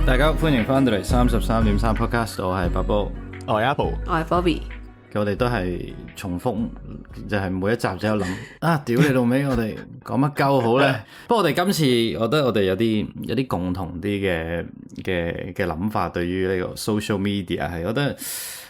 大家好，歡迎翻到嚟33.3 Podcast， 我係 Bubble， 我係 Apple， 我係 Bobby。我哋都係重複，就係每一集就有諗啊，屌你老味，我哋講乜鳩好咧？不過我哋今次，我覺得我哋有啲共同啲嘅諗法，對於呢個 social media 係，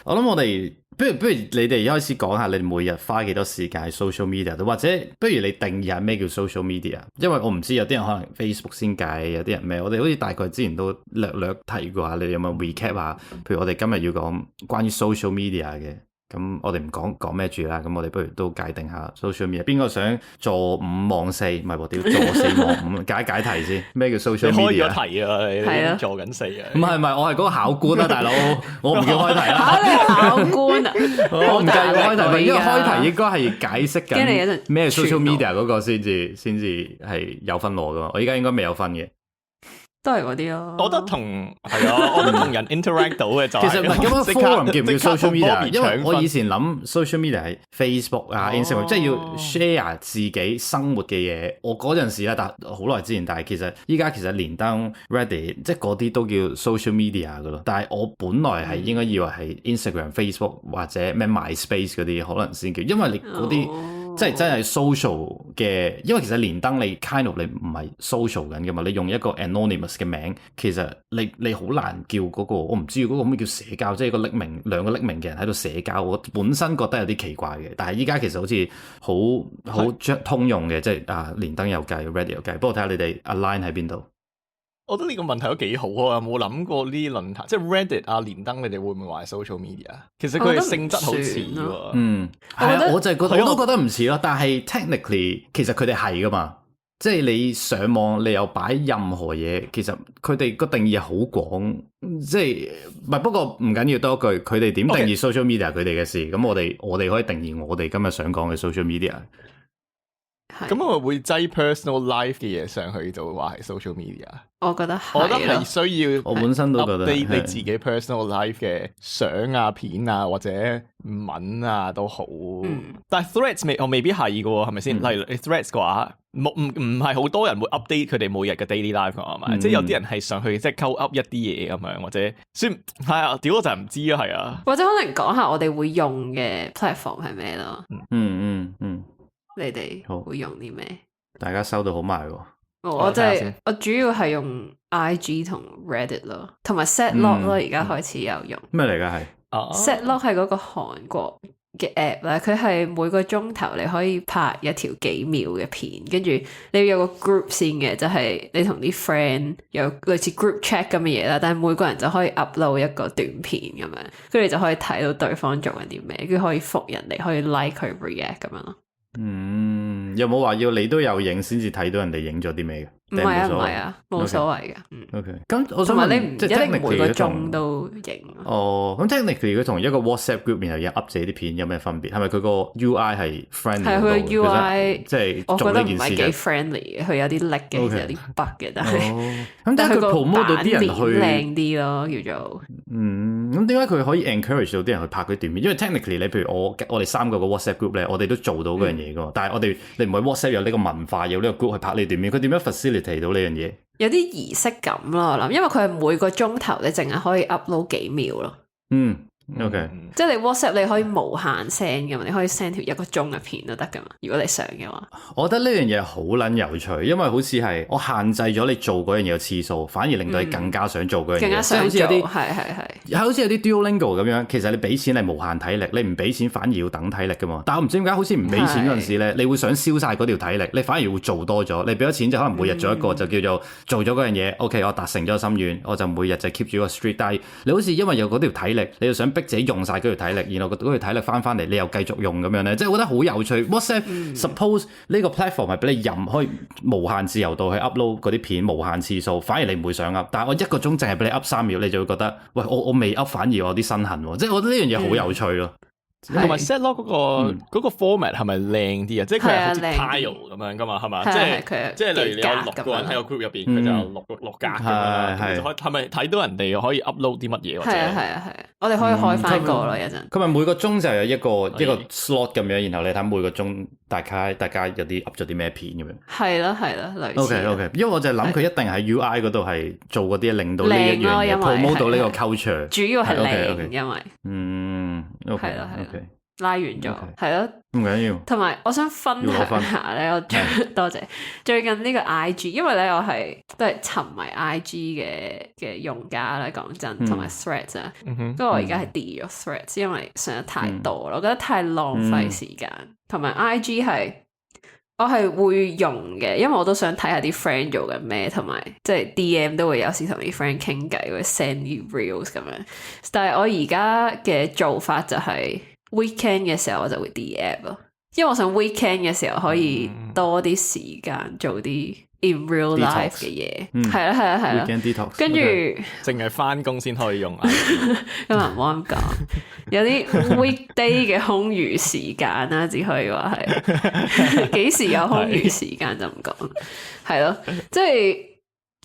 我諗我哋不如你哋一開始講下，你哋每日花幾多時間喺 social media 度，或者不如你定義下咩叫 social media？ 因為我唔知有啲人可能 Facebook 先計，有啲人咩？我哋好似大概之前都略提過下，你哋有冇 recap 下？譬如我哋今日要講關於 social media 嘅。咁我哋唔講咩住啦，咁我哋不如都界定下 social media。邊個想坐五望四？唔係喎，屌坐四望五，解題先。咩叫 social media？ 你開咗題啊，你坐緊四啊？唔係，我係嗰個考官啊，大佬，我唔叫開題啦。考官啊，我唔計開題，因為開題應該係解釋緊咩 social media 嗰個先至係有分攞噶嘛。我依家應該未有分嘅。都係嗰啲咯。我覺得係啊，我覺得同人 interact 到嘅就係。其實唔係咁樣 forum 叫唔叫 social media？ 因為我以前諗 social media 係 Facebook 啊、Instagram， 即係要 share 自己生活嘅嘢。我嗰陣時咧，但好耐之前，但係其實依家其實連登 Reddit 即係嗰啲都叫 social media 噶咯。但係我本來係應該以為係 Instagram、Facebook 或者咩 MySpace 嗰啲可能先叫，因為你嗰啲。即係真係 social 嘅，因為其實連登你 kind of 你唔係 social 緊㗎嘛，你用一個 anonymous 嘅名，其實你好難叫嗰個，我唔知嗰個咩叫社交，即係個匿名兩個匿名嘅人喺度社交，我本身覺得有啲奇怪嘅，但係依家其實好似好通用嘅，即係啊連登又計 Reddit 又計，不過睇下你哋 align 喺邊度。我覺得呢個問題都幾好啊！有冇諗過呢啲論壇，即係 Reddit 啊、連登，你哋會唔會話係 social media？ 其實佢哋性質好似喎。係啊，我就係覺得我都覺得唔似咯。但係 technically 其實佢哋係噶嘛，即係你上網你有擺任何嘢，其實佢哋個定義係好廣，即係唔係？不過唔緊要多句，佢哋點定義 social media 佢哋嘅事。咁我哋可以定義我哋今日想講嘅 social media。咁我會擠 personal life 嘅嘢上去就話係 social media。我覺得係需要，我本身都覺得 update 你自己 personal life 嘅相啊、片啊或者文啊都好。但係 threads 我未必係嘅喎，係咪先？例如 threads 嘅話，唔係好多人會 update 佢哋每日嘅 daily life 係咪？即係有啲人係上去即係溝 up 一啲嘢咁樣，或者算係啊？屌我就唔知啊，係啊。或者可能講下我哋會用嘅 platform 係咩咯？你哋會用啲咩？大家收到好埋喎。我主要係用 IG 同 Reddit 咯，同埋 Setlock 咯，而家開始有用。咩嚟㗎係？Setlock 係嗰個韓國嘅 app 咧，佢係每個鐘頭你可以拍一條幾秒嘅片，跟住你要有個 group 先嘅，就係你同啲 friend 有類似 group chat 咁嘅嘢啦，但係每個人就可以 upload 一個短片咁樣，跟住你就可以睇到對方做緊啲咩，跟住可以覆人哋，可以 like 佢 react 咁樣咯。有冇話要你都有影先至睇到人哋影咗啲咩嘅？唔係啊，冇所謂嘅。OK，咁我想問你唔一定每個鐘都影。咁 technically 佢同一個 WhatsApp group 然後有 up 自己啲片有咩分別？係咪佢個 UI 係 friendly？ 係佢個 UI 即係我覺得唔係幾 friendly 嘅，佢有啲叻嘅，有啲 bug 嘅，但係咁但係佢 promote 到啲人去靚啲咯，叫做咁點解佢可以 encourage 到啲人去拍佢短片？因為 technically 你譬如我哋三個 WhatsApp group 咧，我哋都做到嗰樣嘢噶嘛，但係你唔係 WhatsApp 有呢個文化，有呢個 group 去拍你短片，佢點樣 facilitate 到呢樣嘢？有啲儀式感咯，我諗，因為佢係每個鐘頭你淨係可以 upload 幾秒咯。OK，即係你 WhatsApp 你可以無限 send 噶嘛，你可以 send 條1個鐘嘅片都得噶嘛，如果你想嘅話。我覺得呢樣嘢好撚有趣，因為好似係我限制咗你做嗰樣嘢嘅次數，反而令到你更加想做嗰樣嘢。更加想做，係好似有啲 Duolingo 咁樣，其實你俾錢係無限體力，你唔俾錢反而要等體力噶嘛。但係我唔知點解好似唔俾錢嗰陣時咧，你會想燒晒嗰條體力，你反而會做多咗。你俾咗錢就可能每日做一個，就叫做做咗嗰樣嘢。OK， 我達成咗心願，我就每日就 keep 住個 streak。但係你好似因為有嗰條體力，你就想逼自己用晒嗰條體力，然後嗰條體力翻嚟，你又繼續用咁樣咧，即係我覺得好有趣。WhatsApp suppose 呢個 platform 係俾你可以無限自由度去 upload 嗰啲片，無限次數，反而你唔會想 up。但係我1個鐘淨係俾你 up 3秒，你就會覺得喂我未 up 反而我啲身痕喎，即係我覺得呢樣嘢好有趣咯。同埋 set log 嗰個 format 係咪靚啲啊？即係佢係好似 tile 咁樣噶嘛，係嘛？即係例如你有6個人喺個 group 入邊，佢就有6格咁樣，係咪睇到人哋可以 upload 啲乜嘢？係啊，我哋可以開翻個咯，一陣。佢咪每個鐘就有一個 slot 咁樣，然後你睇每個鐘大家有啲 up 咗啲咩片咁樣。係啦，類似。OK，因為我就諗佢一定喺 UI 嗰度係做嗰啲令到呢一樣嘢 promote 到呢個 culture。主要係靚，因為OK，係啦，拉完咗，係咯，唔緊要。同埋我想分享下咧，我多謝最近呢個 IG， 因為咧我都係沉迷 IG 嘅用家啦，講真，同埋 Threads 啊，不過我而家係 delete 咗 Threads，因為上得太多啦，我覺得太浪費時間，同埋 IG 我係會用嘅，因為我都想睇下啲 friend 做緊咩，同埋即係 DM 都會有時同啲 friend 傾偈，會 send 啲 reels 咁樣。但係我而家嘅做法就係 weekend 嘅時候我就會 DM 咯，因為我想 weekend 嘅時候可以多啲時間做啲 in real life 嘅嘢，係啦，跟住淨係翻工先可以用啊，咁啊唔好咁講，有啲 weekday 嘅空餘時間啦，只可以話係幾時有空餘時間就唔講，係咯，即係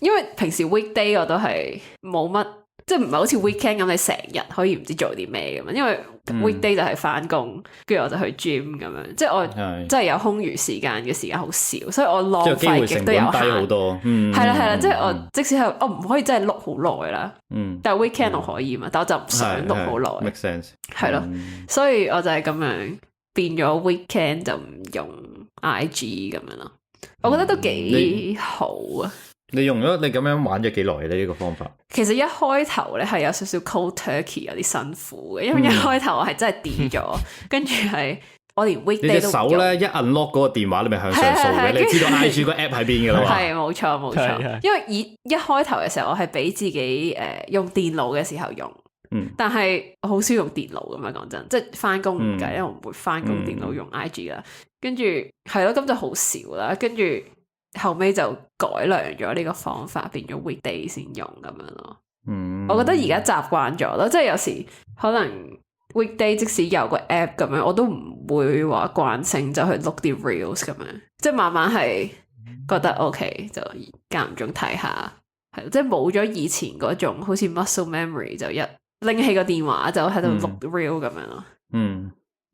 因為平時 weekday 我都係冇乜。即係唔係好似 weekend 咁，你成日可以唔知做啲咩咁嘛？因為 weekday 就係翻工，跟住我就去 gym 咁樣。即係我真係有空餘時間嘅時間好少，所以我浪費極都有限。低好多。係啦，即係我即使係我唔可以真係碌好耐啦。但係 weekend 我可以嘛，但我就唔想碌好耐。make sense。係咯，所以我就係咁樣變咗 weekend 就唔用 IG 咁樣咯。我覺得都幾好啊。你咁樣玩咗幾耐咧？呢個方法其實一開頭咧係有少少 cold turkey 有啲辛苦嘅，因為一開頭我係真係跌咗，跟住係我連 weekday 都唔用。你隻手咧一 unlock 嗰個電話，你咪向上掃嘅，你知道 IG 個 app 喺邊㗎啦嘛？係冇錯，因為一開頭嘅時候我係俾自己用電腦嘅時候用，但係我好少用電腦㗎嘛，講真，即係翻工唔計，因為我唔會翻工電腦用 IG 啦。跟住係咯，咁就好少啦，跟住。後尾就改良咗呢個方法，變咗 weekday 先用咁樣咯。我覺得而家習慣咗咯，即係有時可能 weekday 即使有個 app 咁樣，我都唔會話慣性就去 look 啲 reels 咁樣，即係慢慢係覺得 OK 就間唔中睇下，係即係冇咗以前嗰種好似 muscle memory 就一拎起個電話就喺度 look reel 咁樣咯。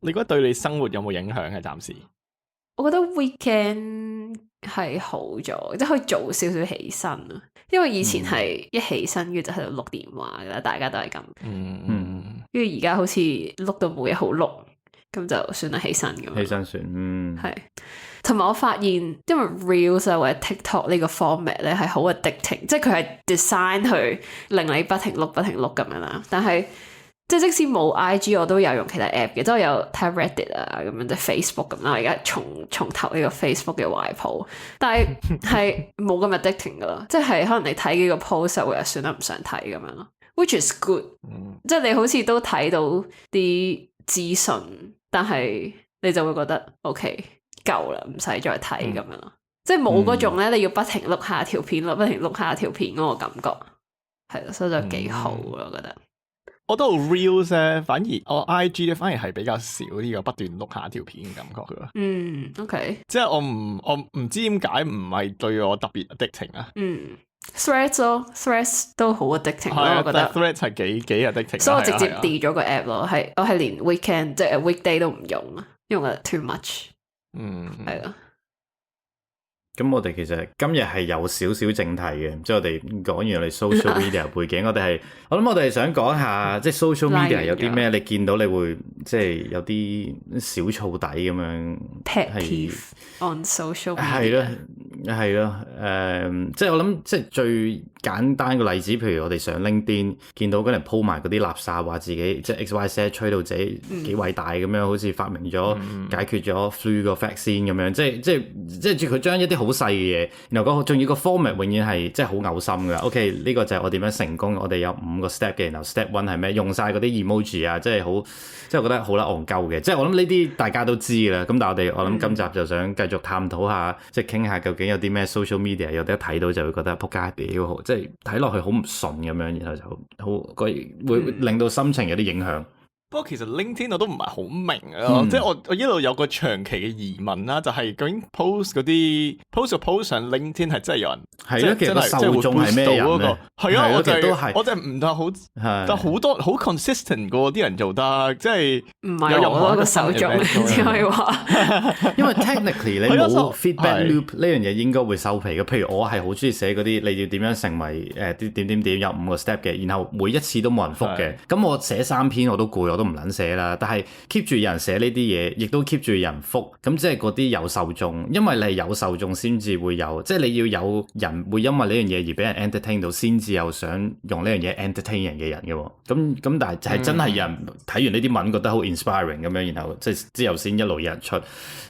你覺得對你生活有冇影響嘅？暫時我覺得 weekend 係好咗，即係可以早少少起身啊。因為以前係一起身跟住就喺度碌電話噶啦，大家都係咁。跟住而家好似碌到冇嘢好碌，咁就算係起身咁。起身算，係。同埋我發現，因為 Reels 或者 TikTok 呢個 format 咧係好 addicting，即係佢係 design 去令你不停碌咁樣啦。但係即使冇 IG， 我都有用其他 app 嘅，即係我有睇 Reddit 啊咁樣，即係 Facebook 咁啦。我而家重投呢個 Facebook 嘅懷抱，但係冇咁 addicting 噶咯。即係可能你睇幾個 post 就會算啦，唔想睇咁樣咯。Which is good，即係你好似都睇到啲資訊，但係你就會覺得 OK 夠啦，唔使再睇咁樣咯。即係冇嗰種咧，你要不停碌下條片，不停碌下條片嗰個感覺，係咯，所以就幾好咯，我覺得。我覺得 Reels 咧，反而我 IG 咧，反而係比較少呢個不斷碌下條片嘅感覺嘅。OK。即係我唔知點解唔係對我特別 addicting 啊。Threads 咯 ，Threads 都好 addicting 咯，我覺得。Threads 係幾 addicting。所以我直接 delete 咗個 app 咯，我係連 weekend 即係 weekday 都唔用啊，因為我覺得 too much。係啊。咁我哋其實今日係有少少正題嘅，即係我哋講完我哋 social media 背景，我諗我哋係想講下，即係 social media 有啲咩，你見到你會即係有啲小燥底咁樣。Pet peeve on social media。係咯，即係我諗，即係最簡單嘅例子，譬如我哋上 LinkedIn 見到嗰人 po 埋嗰啲垃圾，話自己即係 XYZ 吹到自己幾偉大咁樣，好似發明咗解決咗 flu 個 vaccine 咁樣，即係佢將一啲好細嘅嘢，然後仲要個 format 永遠係即係好嘔心㗎。OK， 呢個就係我點樣成功，我哋有5個 step 嘅，然後 step 1係咩？用晒嗰啲 emoji 啊，即係我覺得好啦戇鳩嘅。即係我諗呢啲大家都知啦。咁但係我諗今集就想繼續探討下，即係傾下究竟有啲咩 social media 有得睇到就會覺得仆街屌，即係睇落去好唔順咁樣，然後就好會令到心情有啲影響。不過其實 LinkedIn 我都唔係好明啊，即係我一路有個長期嘅疑問啦，就係究竟 post 嗰啲 post 上 LinkedIn 係真係有人係咯，其實個受眾係咩人咧？係啊，我就係唔係好，但係好多好 consistent 噶啲人做得，即係唔係有任何一個受眾只可以話，因為 technically 你冇 feedback loop 呢樣嘢應該會收皮嘅。譬如我係好中意寫嗰啲你要點樣成為啲點有5個 step 嘅，然後每一次都冇人覆嘅，咁我寫3篇我都攰，我都唔撚寫啦。但係 keep 住有人寫呢啲嘢，亦都 keep 住有人覆，咁即係嗰啲有受眾，因為你係有受眾先至會有，即係你要有人會因為呢樣嘢而俾人 entertain 到，先至有想用呢樣嘢 entertain 人嘅人嘅喎。咁但係係真係有人睇完呢啲文覺得好 inspiring 咁樣，然後即係之後先一路有人出，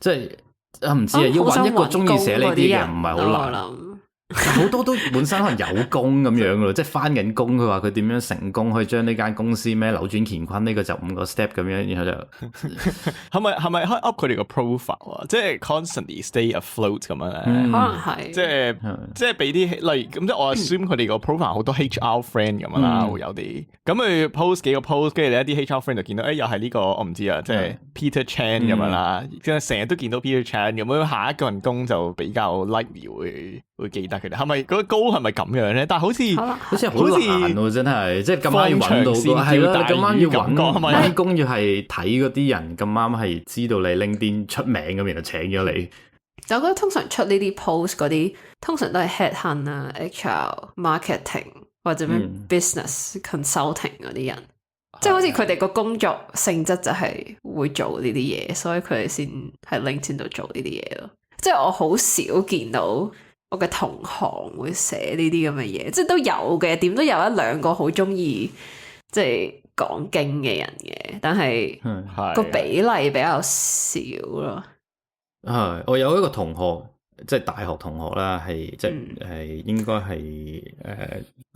即係唔知啊，要揾一個中意寫呢啲嘅人唔係好難。好多都本身可能有工咁樣咯，即係翻緊工。佢話佢點樣成功去將呢間公司咩扭轉乾坤，呢個就5個 step 咁樣，然後就係咪可以 up 佢哋個 profile 啊？即係 constantly stay afloat 咁樣咧？可能係即係俾啲例如咁，即係我 assume 佢哋個 profile 好多 HR friend 咁樣啦，會有啲咁佢 post 幾個 post，跟住你一啲 HR friend 就見到又係呢個我唔知啊，即係 Peter Chan 咁樣啦，即係成日都見到 Peter Chan 咁樣，下一個人工就比較 likely 會記得佢哋係咪嗰個高係咪咁樣咧？但係好似好難喎，真係即係咁啱要揾到係咯，咁啱要揾工要係睇嗰啲人咁啱係知道你 LinkedIn 出名咁，然後請咗你。我覺得通常出呢啲 post 嗰啲，通常都係 headhunt 啊、HR、marketing 或者咩 business consulting 嗰啲人，即係好似佢哋個工作性質就係會做呢啲嘢，所以佢哋先喺 LinkedIn 度做呢啲嘢咯。即係我好少見到我嘅同行會寫呢啲咁嘅嘢，即係都有嘅，點都有1-2個好中意即係講經嘅人嘅，但係個比例比較少咯。係，我有一個同學，即係大學同學啦，係即係應該係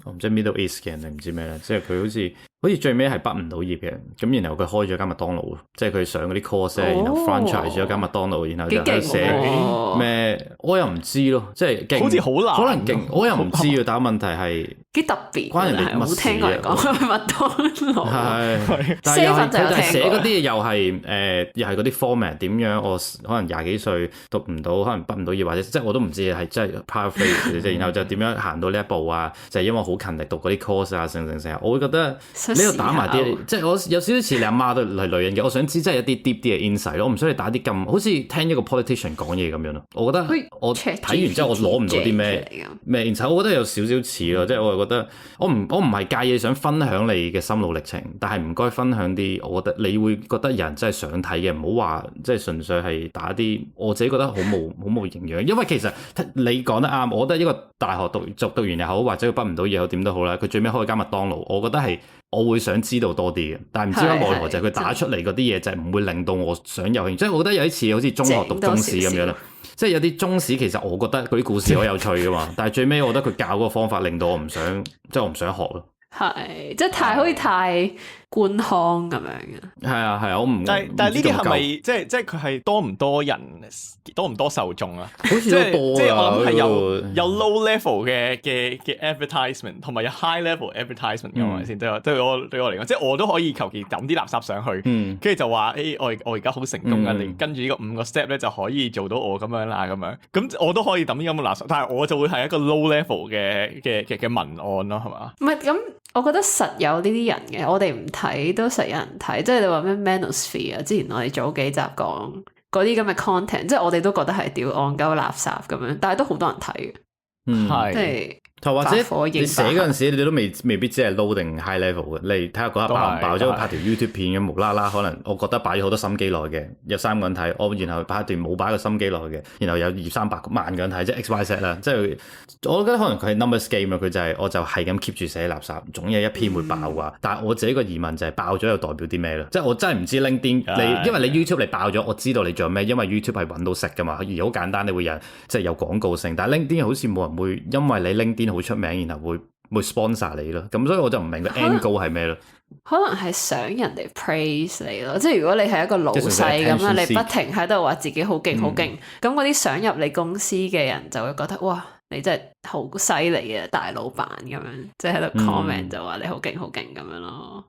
我唔知 Middle East 嘅人定唔知咩咧，即係佢好似最尾係畢唔到業嘅，咁然後佢開咗間麥當勞，即係佢上嗰啲 course，然後 franchise 咗間麥當勞，然後就喺度寫咩，我又唔知咯，即係勁，好似好難，可能勁，我又唔知啊。但係問題係幾特別，關人哋乜事啊？冇聽過人講麥當勞，係，但係寫嗰啲嘢又係嗰啲 format 點樣？我可能20幾歲讀唔到，可能畢唔到業，或者即係我都唔知係真係 paraphrase 嘅，然後就點樣行到呢一步啊？就係因為好勤力讀嗰啲 course 啊，成，我會覺得。呢度打埋啲，即係我有少少似你阿媽都係女人嘅。我想知真係一啲 deep 啲嘅 insight 咯。我唔想你打啲咁，好似聽一個 politician 講嘢咁樣咯。我覺得我睇完之後我攞唔到啲咩 insight。我覺得有少少似咯，即係我係覺得我唔係介意想分享你嘅心路歷程，但係唔該分享啲我覺得你會覺得人真係想睇嘅，唔好話即係純粹係打啲我自己覺得好冇營養。因為其實你講得啱，我覺得一個大學讀完又好，或者佢畢唔到業又點都好啦，佢最尾開間麥當勞，我覺得係。我會想知道多啲嘅，但係唔知點解奈何就係佢打出嚟嗰啲嘢就係唔會令到我想有興趣，即係我覺得有啲似好似中學讀中史咁樣啦，即係有啲中史其實我覺得嗰啲故事好有趣噶嘛，但係最尾我覺得佢教嗰個方法令到我唔想，即係我唔想學咯。係，即係好似太官腔咁樣嘅。係啊，我唔。但係呢啲係咪即係佢係多唔多人，多唔多受眾啊？好似都多啊。即係我諗係有 low level 嘅 advertisement， 同埋有 high level advertisement 嘅係咪先？對我嚟講，即係我都可以求其抌啲垃圾上去，跟住就話我而家好成功啊！你跟住呢個5個 step 咧就可以做到我咁樣啦，咁樣咁我都可以抌啲咁嘅垃圾，但係我就會係一個 low level 嘅文案咯，係嘛？唔係咁。我覺得實有呢啲人嘅，我哋唔睇都實有人睇，即係你話咩 Manosphere 啊，之前我哋早幾集講嗰啲咁嘅 content，即係我哋都覺得係屌戇鳩垃圾咁樣，但係都好多人睇嘅，係即係。或者你寫嗰陣時，你都未必知係 low 定 high level 嘅。你睇下嗰刻爆唔爆咗拍條 YouTube 片咁，無啦啦可能我覺得擺咗好多心機落嘅，有3個人睇，我然後拍一段冇擺個心機落嘅，然後有200-300萬個人睇，即係 XYZ 啦。即係我覺得可能佢係 numbers game 啊，佢就係我就係咁 keep 住寫垃圾，總有一篇會爆啩。但係我自己個疑問就係爆咗又代表啲咩咧？即係我真係唔知 LinkedIn 因為你 YouTube 你爆咗，我知道你做咩，因為 YouTube 係揾到食噶嘛，而好簡單你會有即係有廣告性。但係 LinkedIn 好似冇人會因為你 LinkedIn 好出名，然後會 sponsor 你咯，咁所以我就唔明個 end goal 係咩咯？可能係想人哋 praise 你咯，即係如果你係一個老細咁樣，你不停喺度話自己好勁好勁，咁嗰啲想入你公司嘅人就會覺得哇，你真係好犀利啊，大老闆咁樣，即係喺度 comment 就話你好勁好勁咁樣咯。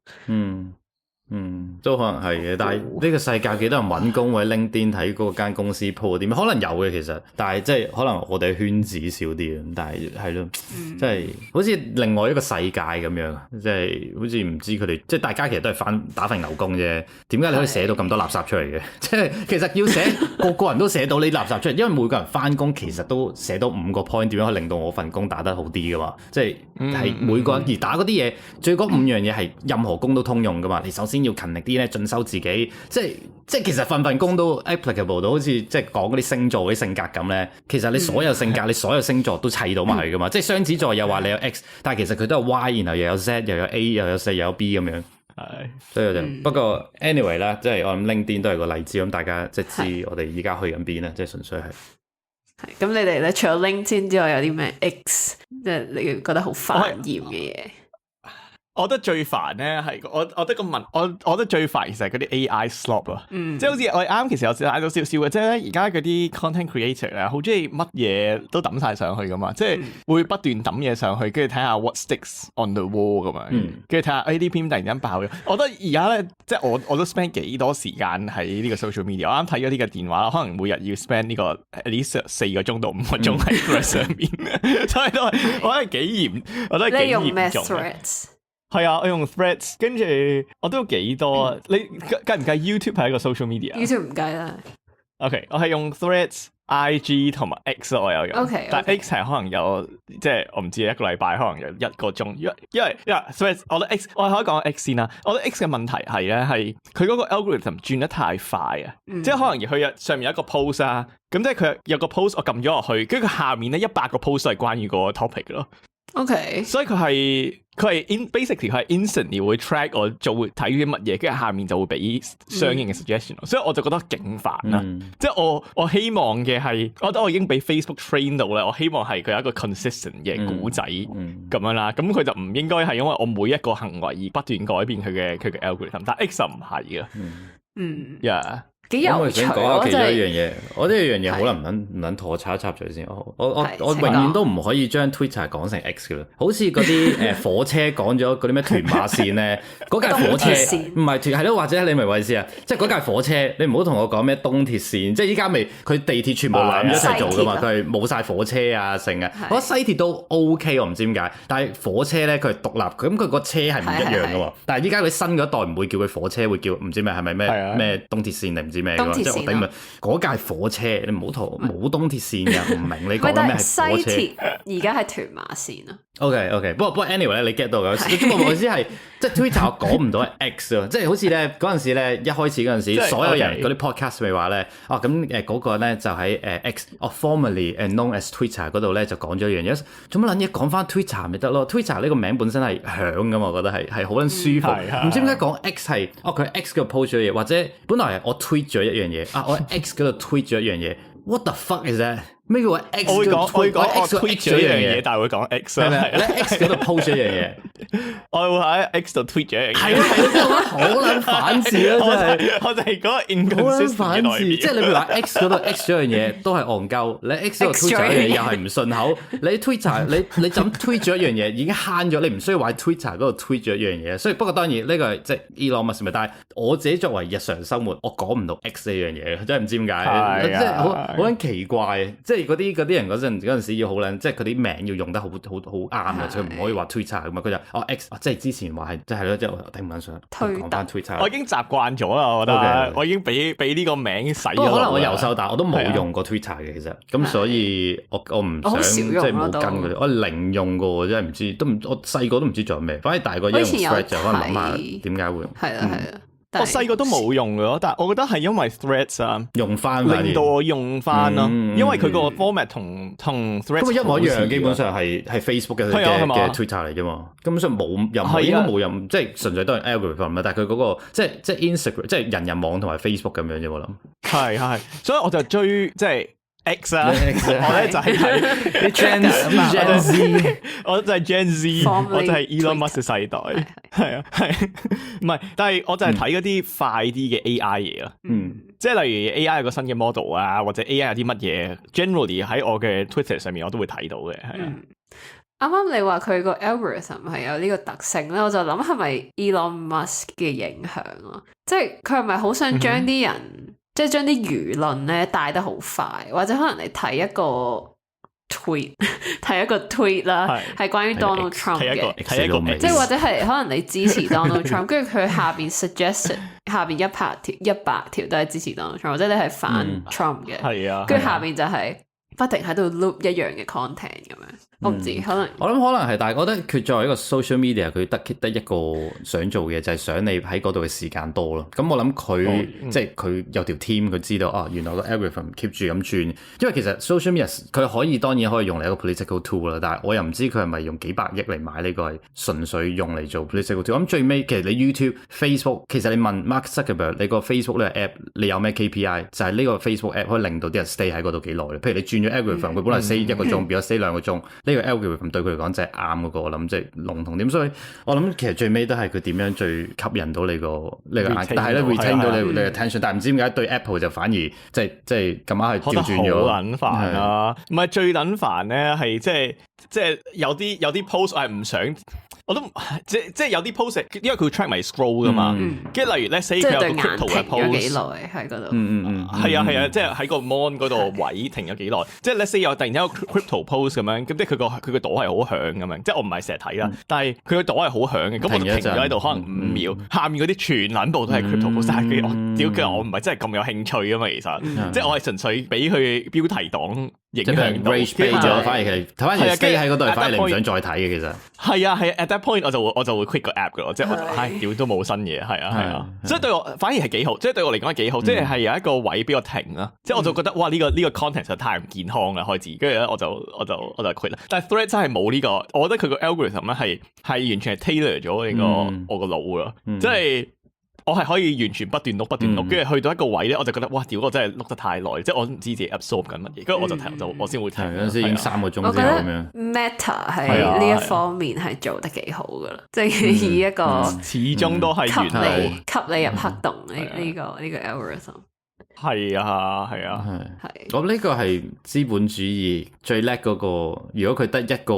都可能係嘅，但係呢個世界幾多人揾工或者 LinkedIn 睇嗰間公司 po 點，可能有嘅其實，但係即係可能我哋圈子少啲，但係係咯，即係好似另外一個世界咁樣，即係好似唔知佢哋，即係大家其實都係打份牛工啫，點解你可以寫到咁多垃圾出嚟嘅？即係其實要寫個人都寫到你垃圾出嚟，因為每個人翻工其實都寫到5個 point，點樣可以令到我份工打得好啲噶嘛？即係每個人而打嗰啲嘢，最嗰5樣嘢係任何工都通用噶嘛？你首先要勤力啲咧，進修自己，即係其實份工都 applicable 到，好似即係講嗰啲星座嗰啲性格咁咧。其實你所有性格，你所有星座都砌到埋去噶嘛。即係雙子座又話你有 X， 但係其實佢都係 Y， 然後又有 Z， 又有 A， 又有 C， 又有 B 咁樣。係，所以就不過 anyway 啦，即係我諗 LinkedIn 都係個例子，咁大家即係知我哋依家去緊邊啦，即係純粹係。係咁，你哋咧除咗 LinkedIn 之外，有啲咩 X， 即係你覺得好煩厭嘅嘢？我覺得最煩咧係我覺得最煩其實係嗰啲 AI slop 啊，即係好似我啱其實有睇到少少嘅，即係咧而家嗰啲 content creator 咧好中意乜嘢都抌晒上去噶嘛，即係會不斷抌嘢上去，跟住睇下 what sticks on the wall 咁樣，跟住睇下呢篇突然間爆咗。我覺得而家咧即係我都 spend 幾多時間喺呢個 social media。我啱睇咗呢個電話，可能每日要 spend 呢個 at least 4個鐘到5個鐘喺 Threads 上面，所以都係我覺得幾嚴，我覺得幾嚴重。係啊，我用 Threads， 跟住我都幾多。你計唔計 YouTube 係一個 social media？YouTube 唔計啦。OK， 我係用 Threads、IG 同埋 X 我有用。OK， 但 X 係可能有，即係我唔知一個禮拜可能有1個鐘，因為 Threads， 我覺得 X， 我可以講 X 先啦。我覺得 X 嘅問題係咧，係佢嗰個 algorithm 轉得太快啊，即係可能佢上面有一個 post 啊，咁即係佢有個 post 我撳咗落去，跟住佢下面咧100個 post 都係關於個 topic 咯。OK， 所以佢係 basically 佢係 instantly 會 track 我做睇啲乜嘢，跟住下面就會俾相應嘅 suggestion，所以我就覺得勁煩啦。即係我希望嘅係，我覺得我已經俾 Facebook train 到咧，我希望係佢有一個 consistent 嘅故仔咁樣啦。咁佢就唔應該係因為我每一個行為而不斷改變佢嘅 algorithm， 但 X 就唔係嘅。幾有趣，我想講下其中一樣嘢，我呢一樣嘢好能唔能同我插一插嘴先？我永遠都唔可以將 Twitter 講成 X 噶啦，好似嗰啲火車講咗嗰啲咩屯馬線咧，嗰架火車唔係係咯，或者你明我意思啊？即係嗰架火車，你唔好同我講咩東鐵線，即係依家未佢地鐵全部攬咗一齊做噶嘛，佢係冇晒火車啊成啊，我覺得西鐵都 OK， 我唔知點解，但係火車咧佢係獨立，咁佢個車係唔一樣噶喎。但係依家佢新嗰一代唔會叫佢火車，會叫唔知咩係咪咩東鐵線定唔知咩？即係我頂咪嗰架火車，你唔好同冇東鐵線嘅，唔明你講緊咩係火車。西鐵而家係屯馬線啊。OK， 不過 anyway 咧，你 get 到嘅。咁我意思係，即係 Twitter 我講唔到 X 啊，即係好似咧嗰陣時咧，一開始嗰陣時，所有人嗰啲 podcast 咪話咧，咁嗰個咧就喺X formerly known as Twitter 嗰度咧就講咗一樣嘢，做乜撚嘢講翻 Twitter 咪得咯 ？Twitter 呢個名本身係響噶嘛，我覺得係好撚舒服。唔知點解講 X 係，佢 X 嗰度 post 咗嘢，或者本來係我 tweet 咗一樣嘢，我喺 X 嗰度 tweet 咗一樣嘢 ，what the fuck is that？咩叫 X？ 我會講 tweet 咗一樣嘢，但係會講 X 啊。你喺 X 嗰度 post 咗一樣嘢，我會喺 X 度 tweet 咗一樣嘢。係啊，好撚反智咯，真係。我就係嗰個 inconsistent 嘅內面。即係你譬如話 X 嗰度 X 咗樣嘢都係戇鳩，你 X 嗰度 tweet 咗一樣嘢又係唔順口。你 Twitter 你就咁 tweet 咗一樣嘢已經慳咗，你唔需要話喺 Twitter 嗰度 tweet 咗一樣嘢。所以不過當然呢個係即係 Elon Musk 咪，但係我自己作為日常生活，我講唔到 X 呢樣嘢，真係唔知點解，即係好撚奇怪。即係嗰啲人嗰陣時要好撚，即係佢啲名要用得好啱啊！佢唔可以話 Twitter 咁嘛，佢就X， 即係之前話係即係咯，即係我頂唔撚上講翻 Twitter。我已經習慣咗啦，我覺得我已經俾呢個名洗咗。可能我由細到大我都冇用過 Twitter 嘅，其實咁所以我唔想即係冇跟佢哋，我零用過，真係唔知我細個都唔知做咩，反而大個用 Threads 就可能諗下點解會用。係啊。我細個都冇用嘅，但係我覺得係因為 Threads 啊，用翻令到我用翻咯，因為佢個 format 同 Threads 咁一模一樣，基本上係 Facebook 嘅 Twitter 嚟啫嘛，根本上冇任何應該冇任，即係純粹都係 algorithm，但係佢嗰個即係 Instagram， 即係人人網同埋 Facebook 咁樣啫，我諗。係，所以我就追即係。X 啊，我咧就係睇 Gen Z， 我就係 Gen Z， 我就係 Elon Musk 嘅世代，係，唔係，但係我就係睇嗰啲快啲嘅 AI 嘢咯，即係例如 AI 有個新嘅 model 啊，或者 AI 有啲乜嘢 ，generally 喺我嘅 Twitter 上面我都會睇到嘅，係啊。啱啱你話佢個 algorithm 係有呢個特性咧，我就諗係咪 Elon Musk 嘅影響咯？即係佢係咪好想將啲人，即係將啲輿論咧帶得好快，或者可能你睇一個 tweet 啦，係關於 Donald Trump 嘅，即係或者係可能你支持 Donald Trump， 跟住佢下邊 suggested 下邊100條都係支持 Donald Trump，或者你係反 Trump 嘅，跟住下邊就係不停喺度 loop 一樣嘅 content 咁樣。我唔知，可能我諗可能係，但係我覺得佢作為一個 social media，佢得一個想做嘅就係想你喺嗰度嘅時間多咯。咁我諗佢即係佢有條 team，佢知道啊，原來個 algorithm keep 住咁轉。因為其實 social media 佢當然可以用嚟一個 political tool 啦，但係我又唔知佢係咪用幾百億嚟買呢個係純粹用嚟做 political tool。咁最尾其實你 YouTube、Facebook， 其實你問 Mark Zuckerberg， 你個 Facebook 呢個 app 你有咩 KPI？ 就係呢個 Facebook app 可以令到啲人 stay 喺嗰度幾耐。譬如你轉咗 algorithm， 佢本來 stay 1個鐘，變咗 stay 2個鐘。呢個 algorithm 對佢嚟講就係啱嗰個，我諗即係籠統點，所以我諗其實最尾都係佢點樣最吸引到你個眼，但係咧 retain 到你嘅 attention， 但係唔知點解對 Apple 就反而即係咁啱係調轉咗。好撚煩啦，唔係最撚煩咧，係即係有啲 post 我係唔想。我都即係有啲 post， 因為佢 track 埋 scroll 噶嘛，跟住例如咧 say 佢有個 crypto 嘅 post， 幾耐喺嗰度？係啊，即係喺個 mon 嗰度位停咗幾耐，即係 let's say 有突然間有 crypto post 咁樣，咁即係佢個朵係好響咁樣，即係我唔係成日睇啦，但係佢個朵係好響嘅，咁我就停咗喺度可能5秒，下面嗰啲全撚部都係 crypto post， 但係我唔係真係咁有興趣啊嘛，其實，即係我係純粹俾佢標題黨影響到，反而係stay喺嗰度，反而你唔想再睇嘅其實。係啊，at that point 我就會 quit 個 app 噶咯，即係屌都冇新嘢，係啊，所以對我反而係幾好，即係對我嚟講係幾好，即係有一個位俾我停啦，即係我就覺得哇呢個 content 實在太唔健康啦，開始，跟住咧我就 quit 啦。但係 Threads 真係冇呢個，我覺得佢個 algorithm 咧係完全係 tailor 咗呢個我個腦咯，即係。我係可以完全不斷碌，跟住去到一個位咧，我就覺得哇，屌我真係碌得太耐，即係我唔知自己 absorb 緊乜嘢，跟住我就停，我先會停。嗰陣時已經3個鐘之後咁樣。我覺得 Meta 喺呢一方面係做得幾好噶啦，即係以一個始終都係吸你入黑洞呢個 algorithm。係啊，咁呢個係資本主義最叻嗰個。如果佢得一個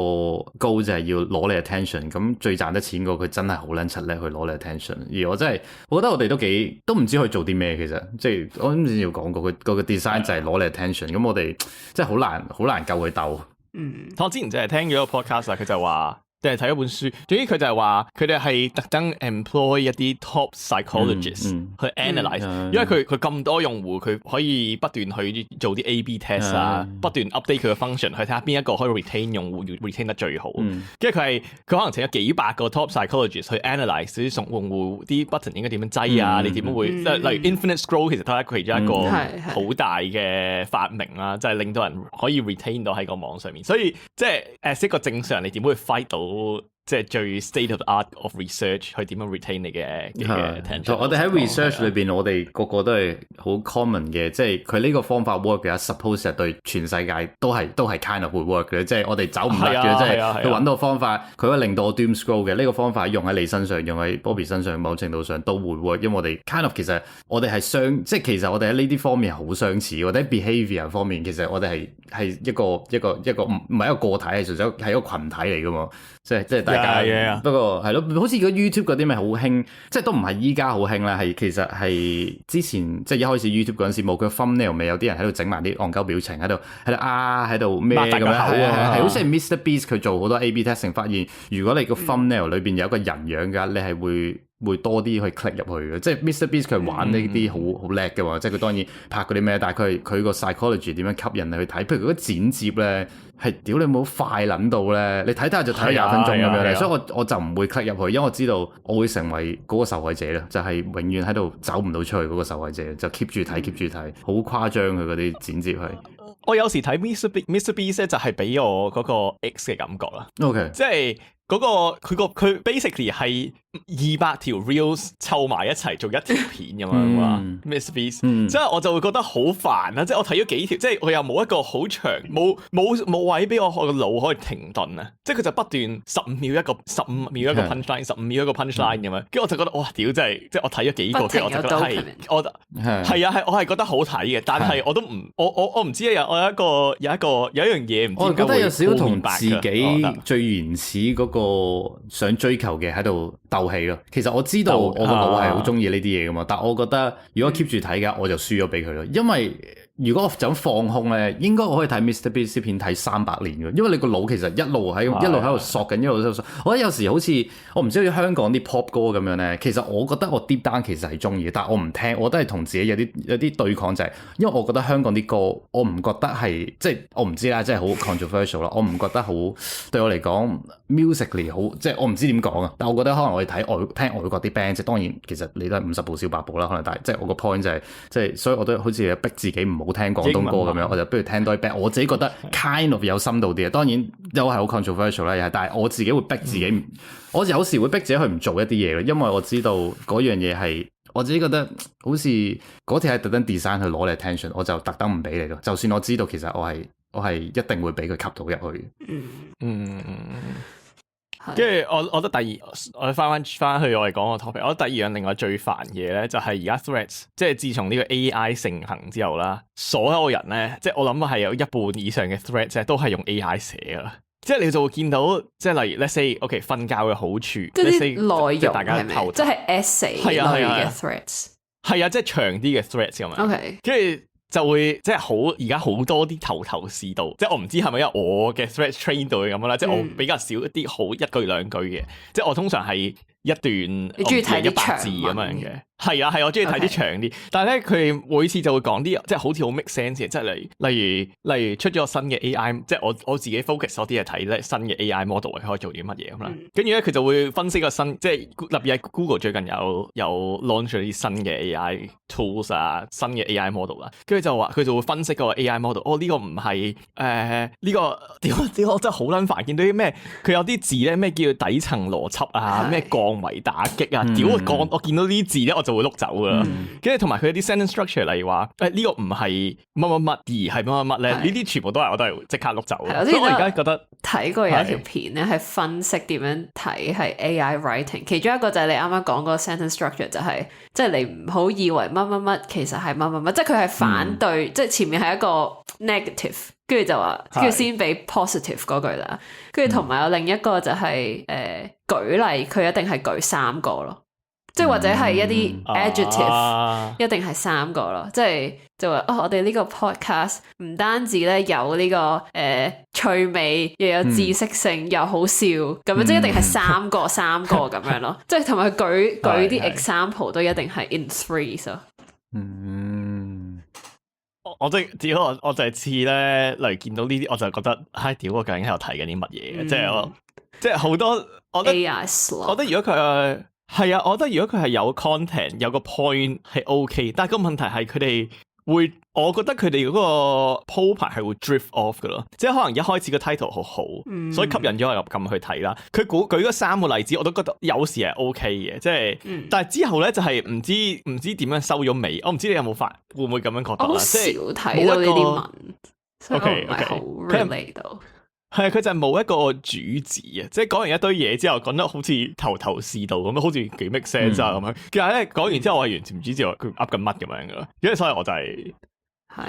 goal 就係要攞你 attention， 咁最賺得錢嗰個佢真係好撚柒叻去攞你 attention。而我覺得我哋都唔知可以做啲咩，其實即係我之前要講過，佢個 design 就係攞你 attention。咁我哋即係好難夠佢鬥。我之前就係聽咗個 podcast 佢就話。定係睇一本書，總之佢就係話佢哋係特登 employ 一啲 top psychologist 去 analyse，因為佢咁多用戶，佢可以不斷去做啲 A/B test 啊，不斷 update 佢嘅 function， 去睇下邊一個可以 retain 用戶 retain 得最好。跟住佢可能請咗幾百個 top psychologist 去 analyse 啲用戶啲 button 應該點樣擠啊，你點樣會例如 infinite scroll 其實都係其中一個好大嘅發明啦，就係令到人可以 retain 到喺個網上面。所以即係as一個正常人，你點會 fight 到？即係最 state of the art of research 去點樣 retain 你嘅 attention。我哋喺 research 裏邊，我哋個個都係好 common 嘅，即係佢呢個方法 work 嘅 ，suppose 係對全世界都係 kind of 會 work 嘅，即係我哋走唔甩嘅，即係佢揾到方法，佢可以令到我 doom scroll 嘅。呢個方法用喺你身上，用喺 Bobby 身上，某程度上都會 work，因為我哋 kind of 其實我哋係即係其實我哋喺呢啲方面係好相似，或者 behaviour 方面其實我哋係一個唔係一個個體，係純粹係一個群體嚟噶嘛，即係大家。不過係咯，好似個 YouTube 嗰啲咪好興，即係都唔係依家好興啦，係其實係之前即係一開始 YouTube 嗰陣時冇佢 thumbnail 咪有啲人喺度整埋啲戇鳩表情喺度喺度咩咁樣，係好似係 Mr Beast 佢做好多 A/B testing， 發現如果你個 thumbnail 裏邊有一個人樣㗎，你係會多啲去 click 入去嘅，即係 Mr Beast 佢玩呢啲好叻嘅喎，即係佢當然拍嗰啲咩，但係佢個 psychology 點樣吸引你去睇，譬如佢嗰剪接咧係屌你冇快撚到咧，你睇下就睇咗20分鐘咁樣咧，所以我就唔會 click 入去，因為我知道我會成為嗰個受害者啦，就係永遠喺度走唔到出去嗰個受害者，就 keep 住睇，好誇張佢嗰啲剪接係。我有時睇 Mr Beast 就係俾我嗰個 X 嘅感覺啦。OK，即係嗰佢 basically 係200條 reels 湊埋一齊做一條片咁樣嘛，Mr. Beast，即係我就會覺得好煩啦，即係我睇咗幾條，即係我又冇一個好長，冇位俾我個腦可以停頓啊，即係佢就不斷15秒一個 punchline， 15秒一個 punchline 咁樣，跟住我就覺得哇屌真係，即係我睇咗幾個，跟住我就覺得係，我係覺得好睇嘅，但係我都唔，我唔知啊，有一樣嘢唔知，我覺得有少少同自己最原始嗰個想追求嘅喺度鬥氣咯。其實我知道我個腦係好中意呢啲嘢噶嘛，但我覺得如果 keep 住睇嘅，我就輸咗俾佢咯。因為如果我就咁放空咧，應該我可以睇 Mr. Beast 片睇300年嘅，因為你個腦其實一路喺度索緊，一路喺度索。我覺得有時好似我唔知好似香港啲 pop 歌咁樣咧，其實我覺得我 deep down 其實係中意嘅，但係我唔聽，我都係同自己有啲對抗，就係因為我覺得香港啲歌我唔覺得係即係我唔知啦，即係好 controversial 啦，我唔覺得好對我嚟講 musically 好，即係我唔知點講啊。但係我覺得可能我哋聽外國啲 band，即係當然其實你都係50步笑百步啦，可能但係即係我個 point 就係即係所以我都好似逼自己唔好聽廣東歌咁樣，我就不如聽多啲 band。我自己覺得 kind of 有深度啲嘅，當然又係好 controversial 啦，但係我自己會逼自己，我有時會逼自己去唔做一啲嘢咯，因為我知道嗰樣嘢係我自己覺得好似嗰條係特登 design 去攞你 attention， 我就特登唔俾你咯。就算我知道其實我係一定會俾佢吸到入去。跟住我覺得我翻去我哋講個 topic， 我覺得第二樣另外最煩嘢咧，就係而家 Threads， 即係自從呢個 AI 盛行之後啦，所有人咧，即係我諗係有一半以上嘅 Threads 都係用 AI 寫噶，即係你就會見到，即係例如 let's say，OK 瞓覺嘅好處，let's say 內容大家投即係 essay 類嘅 Threads， 係啊，即係長啲嘅 Threads 咁樣。OK，跟住就會即係好而家好多啲頭是道，即係我唔知係咪因為我嘅 Threads train 到咁啦，即係我比較少一啲好一句兩句嘅，即係我通常係一段你中意睇啲100字咁樣嘅。係啊，我中意睇啲長啲，但係咧佢每次就會講啲即係好似好 make sense 嘅，即係例如出咗個新嘅 AI， 即係我自己 focus 多啲係睇咧新嘅 AI model 可以做啲乜嘢咁啦。跟住咧佢就會分析個新，即係特別係 Google 最近有 launch 咗啲新嘅 AI tools 啊，新嘅 AI model 啦。跟住就話佢就會分析個 AI model， 呢個唔係呢個屌我真係好撚煩，見到啲咩佢有啲字咧咩叫底層邏輯啊，咩降維打擊啊，屌我見到呢啲字咧我就會碌走噶啦，跟住同埋佢有啲 sentence structure， 例如話呢個唔係乜乜乜而係乜乜乜咧，呢啲全部都係我都係即刻碌走。所以我而家覺得睇過有條片咧係分析點樣睇係 AI writing， 其中一個就係你啱啱講嗰個 sentence structure， 就係即係你唔好以為乜乜乜其實係乜乜乜，即係佢係反對，即係前面係一個 negative， 跟住就話跟住先俾 positive 嗰句啦，跟住同埋有另一個就係舉例，佢一定係舉3個咯。即係或者係一啲 adjective，一定係3個咯，即係就話我哋呢個 podcast 唔單止咧有呢個趣味，又有知識性，又好笑，咁樣即係一定係3個咁樣咯，即係同埋舉啲 example 都一定係 in threes 咯。我就係似咧，例如見到呢啲，我就覺得唉屌，我究竟喺度睇緊啲乜嘢嘅？即係好多，我覺得 AI slow， 我覺得如果佢係啊，我覺得如果佢係有 content 有個 point 係 OK， 但係個問題係佢哋會，我覺得佢哋嗰個鋪排係會 drift off 噶咯，即係可能一開始個 title 好好，所以吸引咗我撳去睇啦。佢舉嗰3個例子，我都覺得有時係 OK 嘅，即係，但係之後咧就係唔知點樣收咗尾。我唔知你有冇會唔會咁樣覺得啦？我好少睇到呢啲文，所以我唔係好 relate 到。係啊，佢就係冇一個主旨啊，即係講完一堆嘢之後，講得好似頭是道咁樣，好似幾 make sense 啊咁樣。其實咧講完之後，我係完全唔知佢噏緊乜咁樣噶咯。因為所以我就係，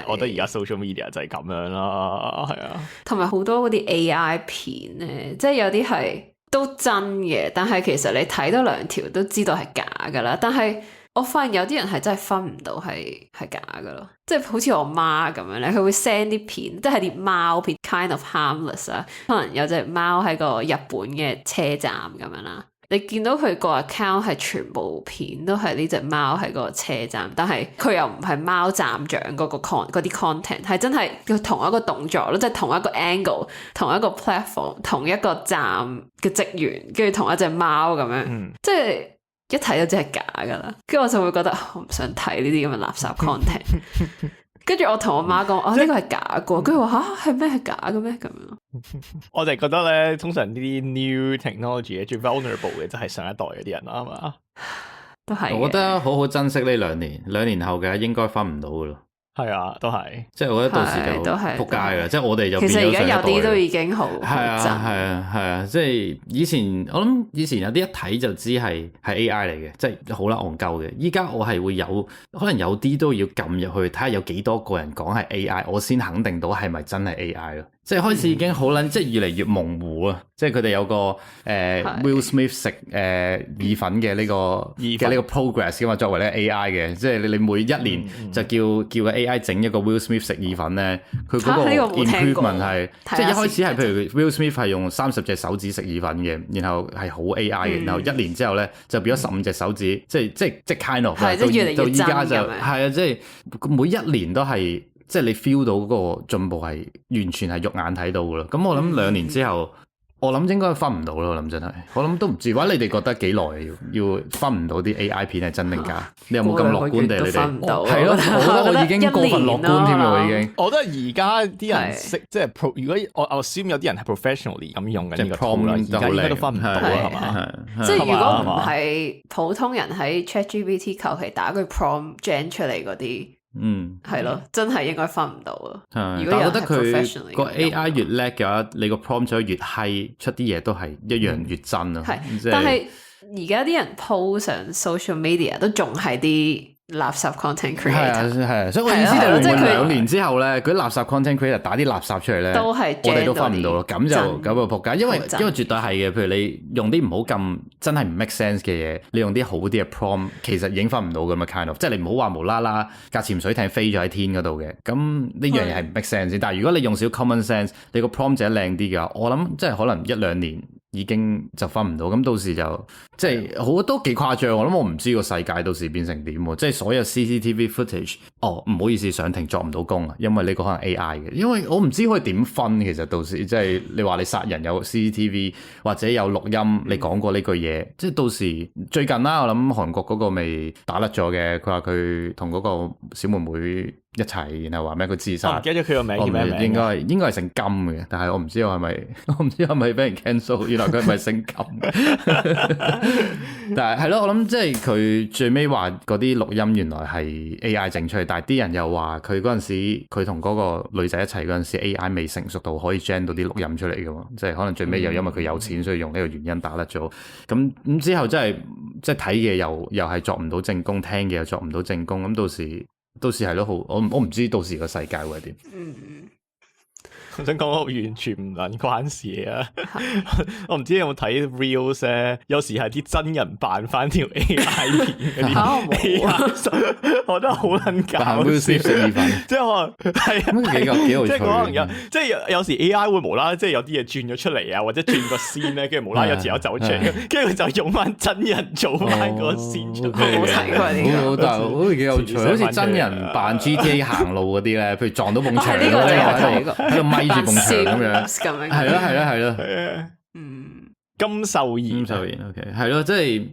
我覺得而家 social media 就係咁樣啦，係啊。同埋好多嗰啲 AI 片咧，即係有啲係都真嘅，但係其實你睇多2條都知道係假噶啦。但係我發現有啲人係真係分唔到係假噶咯，即係好似我媽咁樣咧，佢會 send 啲片，即係啲貓片 kind of harmless 啊，可能有隻貓喺個日本嘅車站咁樣啦，你見到佢個 account 係全部片都係呢隻貓喺個車站，但係佢又唔係貓站長嗰啲 content， 係真係佢同一個動作咯，即係同一個 angle、同一個 platform、同一個站嘅職員，跟住同一隻貓咁樣，即係一睇就知係假噶啦，跟住我就會覺得我唔想睇呢啲咁嘅垃圾 content。跟住我同我媽講，呢個係假嘅，跟住話吓係咩係假嘅咩咁樣。我就覺得咧，通常呢啲 new technology 最 vulnerable 嘅就係上一代嗰啲人啦，係嘛？都係。我覺得好好珍惜呢2年後嘅應該分唔到噶咯。係啊，都係。即係我覺得到時就撲街㗎，即係我哋就變咗上一代。其實而家有啲都已經好係啊，即係以前我諗以前有啲一睇就知係 AI 嚟嘅，即係好啦戇鳩嘅。依家我係會有可能有啲都要撳入去睇下有幾多個人講係 AI，我先肯定到係咪真係 AI 咯。即係開始已經好撚，即係越嚟越模糊啊！即係佢哋有個Will Smith 食意粉嘅呢個 progress 噶嘛，作為咧 AI 嘅，即係你每一年就叫個 AI 整一個 Will Smith 食意粉咧，佢嗰個 improvement 係即係一開始係譬如 Will Smith 係用30隻手指食意粉嘅，然後係好 AI 嘅，然後1年之後咧就變咗15隻手指，即係 kind of 到依家就係啊，即係每一年都係。即係你 feel 到嗰個進步係完全係肉眼睇到噶咯，咁我諗2年之後，我諗應該分唔到咯，我諗真係，我諗都唔知，或者你哋覺得幾耐要分唔到啲 AI 片係真定假？你有冇咁樂觀定你哋？係咯，我已經過分樂觀添啦，已經。我覺得而家啲人識即係如果我 assume 有啲人係 professionally 咁用緊呢個 tool 啦，而家應該都分唔到啦，係嘛？即係如果唔係普通人喺 ChatGPT 求其打句 prompt gen 出嚟嗰啲。係咯，真係應該分唔到啊！但係我覺得佢個 AI 越叻嘅話，你個 prompt 就越閪，出啲嘢都係一樣越真啊！係，但係而家啲人 po 上 social media 都仲係啲垃圾 content creator，係啊，所以我意思就係2年之後咧，嗰啲垃圾 content creator 打啲垃圾出嚟咧，我哋都分唔到咯。咁就仆街，因為絕對係嘅。譬如你用啲唔好咁真係唔 make sense 嘅嘢，你用啲好啲嘅 prompt，其實已經分唔到咁嘅 kind of。即係你唔好話無啦啦架潛水艇飛咗喺天嗰度嘅，咁呢樣嘢係唔 make sense。但係如果你用少 common sense，你個 prompt 就靚啲嘅話，我諗即係可能1-2年。已經就分唔到，咁到時就即係好都幾誇張。我諗我唔知個世界到時變成點喎，即係所有 CCTV footage，唔好意思上庭作唔到工啊，因為呢個可能 AI 嘅，因為我唔知可以點分。其實到時即係你話你殺人有 CCTV 或者有錄音，你講過呢句嘢，即係到時最近啦，我諗韓國嗰個未打甩咗嘅，佢話佢同嗰個小妹妹一齊，然後話咩佢自殺，我唔記得佢個名叫咩名，應該係姓金嘅，但係我唔知我唔知係咪俾人 cancel，原來佢係咪姓金？但係係咯，我諗即係佢最尾話嗰啲錄音原來係 AI 整出嚟，但係啲人又話佢嗰陣時佢同嗰個女仔一齊嗰陣時 AI 未成熟到可以 gen 到啲錄音出嚟噶嘛，即係可能最尾又因為佢有錢，所以用呢個原因打甩咗。咁之後真係即係睇嘅又係作唔到正功，聽嘅又作唔到正功，咁到時係咯，我唔知到時個世界會係點。我想講我完全唔撚關事啊！我唔知你有冇睇 reels 咧，有時係啲真人扮翻條 AI 片嗰啲，我覺得好撚搞笑。即係可能係幾好，即係可能即係有時 AI 會無啦啦，即係有啲嘢轉咗出嚟啊，或者轉個 scene 咧，跟住無啦啦有條友走出嚟，跟住佢就用翻真人做翻個 scene 出嚟。好睇過呢個，但係好似幾有趣，好似真人扮 GTA 行路嗰啲咧，譬如撞到埲牆喺度咪住埲牆咁樣，係咯，金秀賢，OK， 係咯，即係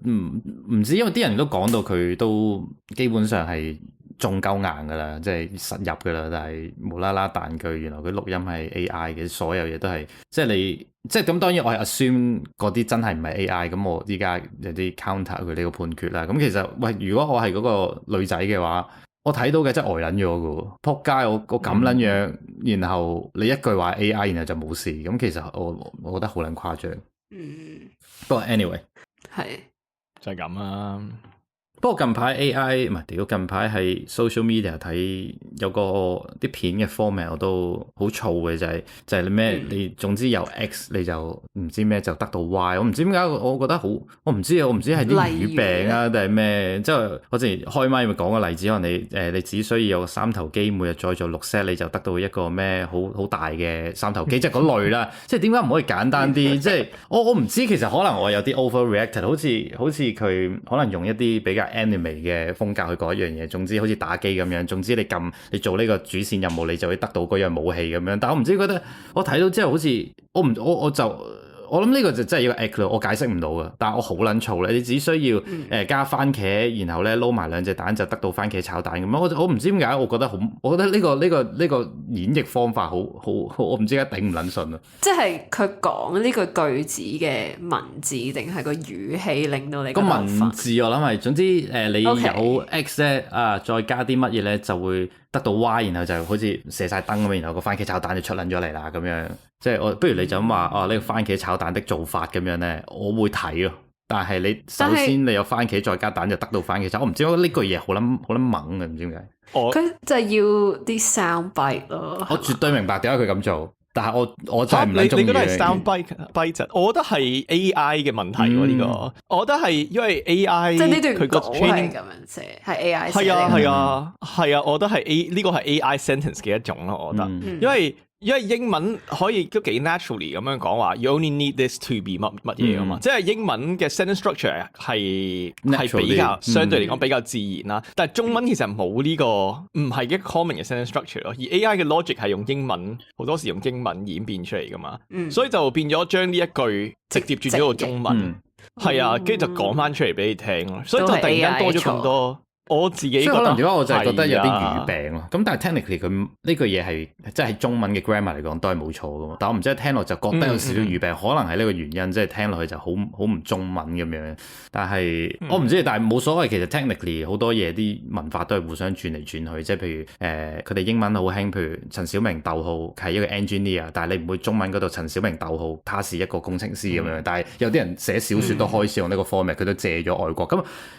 唔知，因為啲人都講到佢都基本上係中鳩硬噶啦，即係實入噶啦，但係無啦啦彈佢，原來佢錄音係 AI 嘅，所有嘢都係即係你即係咁。當然我係 assume 嗰啲真係唔係 AI，咁我依家有啲 counter 佢呢個判決啦。咁其實喂，如果我係嗰個女仔嘅話，我睇到嘅真係呆撚咗嘅喎，撲街我咁撚樣，然後你一句話 AI，然後就冇事，咁其實我覺得好撚誇張。不過 anyway 係就係咁啊。不過近排 AI 唔係屌，近排係 social media 睇有個啲片嘅 format 我都好燥嘅，就係你咩你總之由 X 你就唔知咩就得到 Y， 我唔知點解我覺得好，我唔知係啲語病啊定係咩，即係我之前開麥咪講個例子，可能你只需要有個三頭肌，每日再做6 set 你就得到一個咩好大嘅三頭肌，即係嗰類啦。即係點解唔可以簡單啲？即係我唔知，其實可能我有啲 overreacted，好似佢可能用一啲比較anime 嘅風格去講一樣嘢，總之好似打機咁樣，總之你做呢個主線任務，你就會得到嗰樣武器咁樣。但我唔知覺得我睇到之後好似我我諗呢個就真係一個 act 咯，我解釋唔到噶，但係我好撚燥咧。你只需要加番茄，然後咧撈埋2隻蛋就得到番茄炒蛋咁樣。我唔知點解，我覺得呢個演繹方法好，我唔知點解頂唔撚順啊！即係佢講呢個句子嘅文字定係個語氣令到你個文字我諗係，總之你有 X 咧再加啲乜嘢咧就會得到 Y， 然後就好似射晒燈咁樣，然後個番茄炒蛋就出撚咗嚟啦咁樣。即係不如你就咁話呢個番茄炒蛋的做法咁樣咧，我會睇咯。但係你首先你有番茄再加蛋就得到番茄炒，我唔知呢句嘢好撚猛嘅，唔知點解。佢就係要啲 sound bite 咯。我絕對明白點解佢咁做，但係我真係唔撚中意。你覺得係 sound bite？我覺得係 AI 嘅問題喎呢個。我覺得係因為 AI 即係呢段佢個 training 咁樣寫，係 AI 寫。係啊，我覺得係呢個係 AI sentence 嘅一種咯。我覺得，因為英文可以都幾 naturally 咁樣講話 ，you only need this to be 乜嘢啊嘛，即係英文嘅 sentence structure 係比較相對嚟講比較自然啦，但係中文其實冇呢個唔係一個 common 嘅 sentence structure 咯，而 AI 嘅 logic 係用英文好多時用英文演變出嚟噶嘛，所以就變咗將呢一句直接轉咗個中文，係啊，跟住就講翻出嚟俾你聽咯，所以就突然間多咗咁多。我自己覺得可能點解我就係覺得有啲語病咯。咁但係 technically 佢呢句嘢係即係中文嘅 grammar 嚟講都係冇錯噶嘛。但我唔知聽落就覺得有少少語病，可能係呢個原因，即係聽落去就好唔中文咁樣。但係我唔知，但係冇所謂。其實 technically 好多嘢啲文化都係互相轉嚟轉去。即係譬如佢哋英文好興，譬如陳小明逗號係一個 engineer， 但係你唔會中文嗰度陳小明逗號他是一個工程師咁樣。但係有啲人寫小説都開始用呢個 format，佢都借咗外國。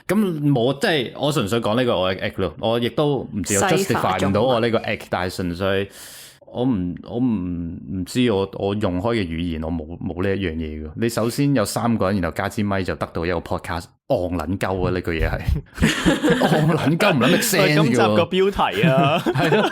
咁冇即係我純粹講呢個我嘅 act 咯，我亦都唔知我 justify 唔到我呢個 act， 但係純粹我唔知我用開嘅語言我冇呢一樣嘢嘅。你首先有3個人，然後加支咪就得到一個 podcast， 戇撚鳩啊！呢句嘢係戇撚鳩唔撚 make sense 嘅喎。今集個標題啊，係咯。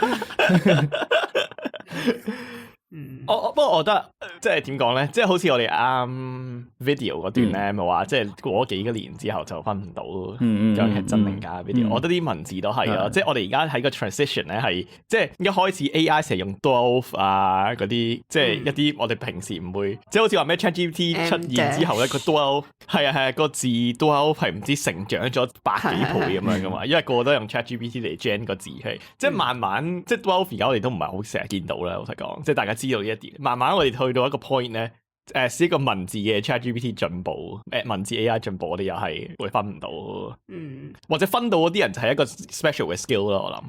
不過我覺得即係點講咧，即係好似我哋啱 video 嗰段咧，咪話即係過咗幾個年之後就分唔到究竟係真定假 video。我覺得啲文字都係咯，即係我哋而家喺個 transition 咧係，即係一開始 AI 成日用 12啊嗰啲，即係一啲我哋平時唔會，即係好似話咩 ChatGPT 出現之後咧，個 12係個字 12係唔知成長咗100幾倍咁樣噶嘛，因為個個都用 ChatGPT 嚟 gen 個字係，即係慢慢即係 12而家我哋都唔係好成日見到啦，老實講，即係大家知道呢一點，慢慢我哋去到一個 point 咧，係一個文字嘅 ChatGPT 進步，文字 AI 進步，我哋又係會分唔到，或者分到嗰啲人就係一個 special 嘅 skill 咯，我諗。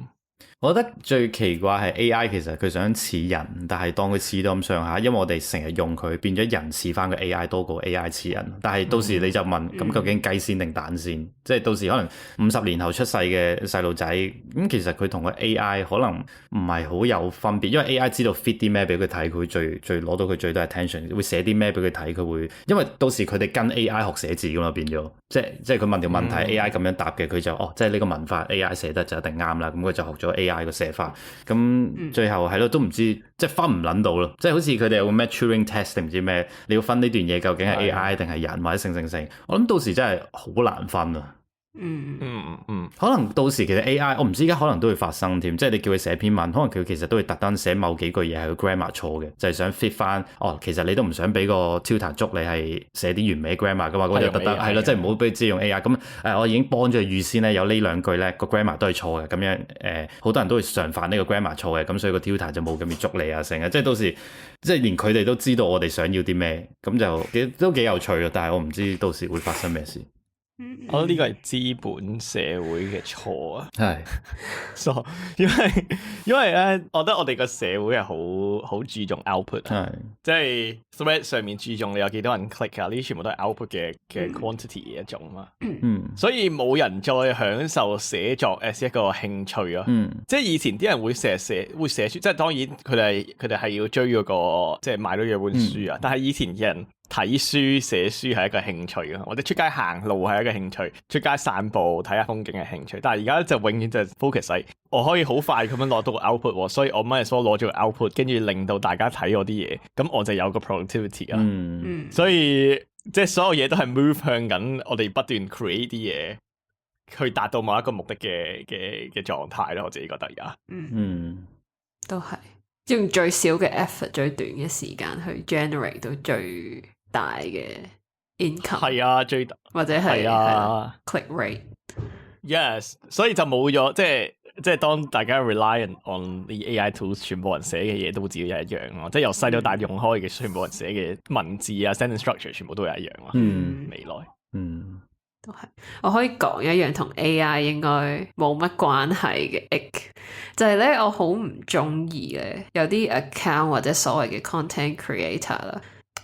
我覺得最奇怪係 AI 其實佢想似人，但係當佢似到咁上下，因為我哋成日用佢，變咗人似翻個 AI 多過 AI 似人。但係到時你就問，咁究竟雞先定蛋先？即係到時可能50年後出世嘅細路仔，咁其實佢同個 AI 可能唔係好有分別，因為 AI 知道 fit 啲咩俾佢睇，佢會最攞到佢最多 attention， 會寫啲咩俾佢睇，佢會，因為到時佢哋跟 AI 學寫字噶嘛，變咗，即係佢問條問題，AI 咁樣答嘅，佢就即係呢個文法 AI 寫得就一定啱啦，咁佢就學咗 AI 個寫法，咁最後係咯，都唔知即係分唔撚到咯，即係好似佢哋有個咩 Turing test 定唔知咩，你要分呢段嘢究竟係 AI 定係人或者成，我諗到時真係好難分啊。可能到時其實 AI 我唔知而家可能都會發生添，即係你叫佢寫篇文，可能佢其實都會特登寫某幾句嘢係個 grammar 錯嘅，就係想 fit 翻其實你都唔想俾個 tutor 捉你係寫啲完美 grammar 噶嘛，咁就特登係咯，即係唔好俾佢知用 AI。咁我已經幫咗佢預先咧有呢2句咧個 grammar 都係錯嘅，咁樣好多人都會常犯呢個 grammar 錯嘅，咁所以個 tutor 就冇咁易捉你啊成日，即係到時即係連佢哋都知道我哋想要啲咩，咁就都幾有趣咯。但係我唔知到時會發生咩事。我覺得呢個係資本社會嘅錯啊，係，因為咧，我覺得我哋個社會係好注重 output，即係 thread 上面注重你有幾多人 click 啊，呢啲全部都係 output 嘅 quantity 嘅一種嘛，所以冇人再享受寫作 as 一個興趣咯，即係以前啲人會寫書，即係當然佢哋係要追嗰個即係買到一本書啊，但係以前嘅人睇書寫書係一個興趣啊，或者出街行路係一個興趣，出街散步睇下風景嘅興趣。但係而家就永遠就 focus 喺我可以好快咁樣攞到個 output， 所以我咪所攞咗個 output， 跟住令到大家睇我啲嘢，咁我就有個 productivity 啊。所以即係所有嘢都係 move 向緊我哋不斷 create 啲嘢，去達到某一個目的嘅狀態咯。我自己覺得而家，都係用最少嘅 effort、最短嘅時間去 generate 到最大嘅 income， 係啊，最大或者係啊 click rate。Yes， 所以就冇咗，即係當大家 rely on 啲 AI tools， 全部人寫嘅嘢都好似一樣咯，即係由細到大用開嘅全部人寫嘅文字啊 sentence structure 全部都係一樣咯。未來都係，我可以講一樣同 AI 應該冇乜關係嘅 ick， 就係咧我好唔中意咧有啲 account 或者所謂嘅 content creator 啦，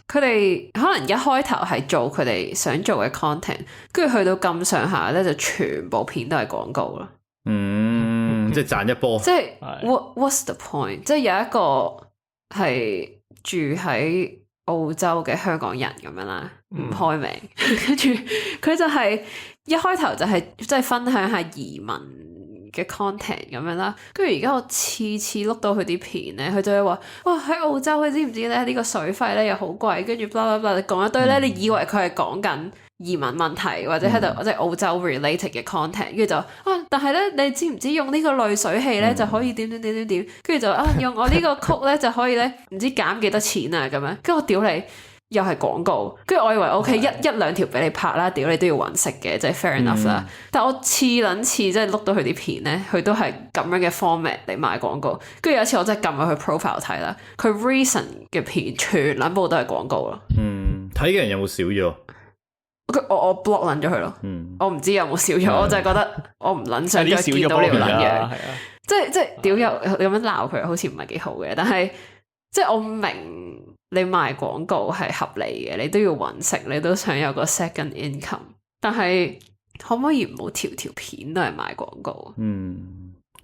佢哋可能一開頭係做佢哋想做嘅 content， 跟住去到咁上下咧就全部片都係廣告咯。即係賺一波。即係 what's the point？ 即係有一個係住喺澳洲嘅香港人咁樣啦，唔開名，跟住佢就係一開頭就係即係分享下移民嘅 content 咁樣啦，跟住而家我次次碌到佢啲片咧，佢就會話哇喺澳洲你知唔知咧呢個水費咧又好貴，跟住 blah blah blah 講一堆咧，你以為佢係講緊移民問題或者喺度即係澳洲 related 嘅 content， 跟住就但係咧你知唔知用呢個濾水器咧就可以點，跟住就用我呢個曲咧就可以咧唔知減幾多錢啊咁樣，跟住我屌你又係廣告，跟住我以為 OK 一兩條俾你拍啦，屌你都要揾食嘅，即係 fair enough 啦。但我次即係碌到佢啲片咧，佢都係咁樣嘅 format 嚟賣廣告。跟住有一次我真係撳入去 profile 睇啦，佢 recent 嘅片全撚部都係廣告咯。睇嘅人有冇少咗？我 block 撚咗佢咯。我唔知有冇少咗，我就係覺得我唔撚想再見到呢個撚樣。即係屌有咁樣鬧佢，好似唔係幾好嘅。但係即係我明你賣廣告係合理嘅，你都要揾食，你都想有個 second income。但係可唔可以唔好條條片都係賣廣告？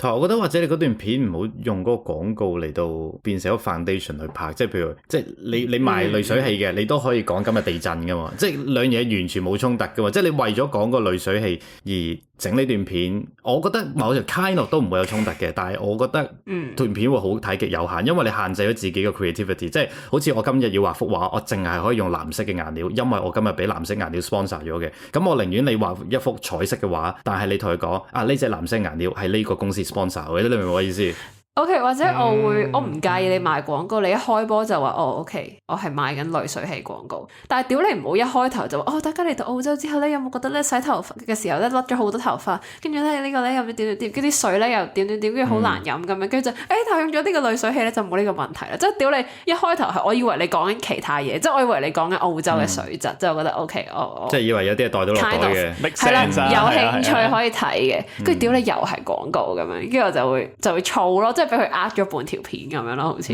同埋我覺得或者你嗰段片唔好用嗰個廣告嚟到變成一個 foundation 去拍，即係譬如即係你賣濾水器嘅，你都可以講今日地震噶嘛，即係兩嘢完全冇衝突噶嘛，即係你為咗講個濾水器而整呢段片，我覺得某條 kind of 都唔會有衝突嘅，但係我覺得段片會好睇極有限，因為你限制咗自己嘅 creativity， 即係好似我今日要畫幅畫，我淨係可以用藍色嘅顏料，因為我今日俾藍色顏料 sponsor 咗嘅，咁我寧願你畫一幅彩色嘅畫，但係你同佢講呢隻藍色顏料係呢個公司 sponsor 嘅，你明唔明我意思？OK， 或者我唔介意你賣廣告，你一開波就話OK， 我係賣緊濾水器廣告。但係屌你唔好一開頭就話大家嚟到澳洲之後咧，有冇覺得咧洗頭髮嘅時候咧甩咗好多頭髮，跟住咧呢個咧又點，跟啲水咧又點，跟住好難飲咁樣，跟住就但用咗呢個濾水器咧就冇呢個問題啦。即係屌你一開頭係我以為你講緊其他嘢，即係我以為你講緊澳洲嘅水質，即係我覺得 OK， 即係以為有啲係袋到落袋嘅，係啦，有興趣可以睇嘅。跟住屌你又係廣告咁樣，跟住我就會燥咯，即係俾佢呃咗半條片咁樣咯，好似。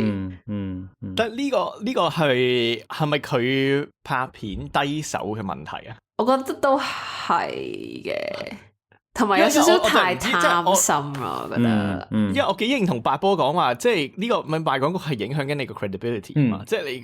但係呢個係咪佢拍片低手嘅問題啊？我覺得都係嘅，同埋有少少太貪心啦，我覺得。因為我幾認同白波講話，即係呢個賣廣告係影響緊你個 credibility 嘛。即係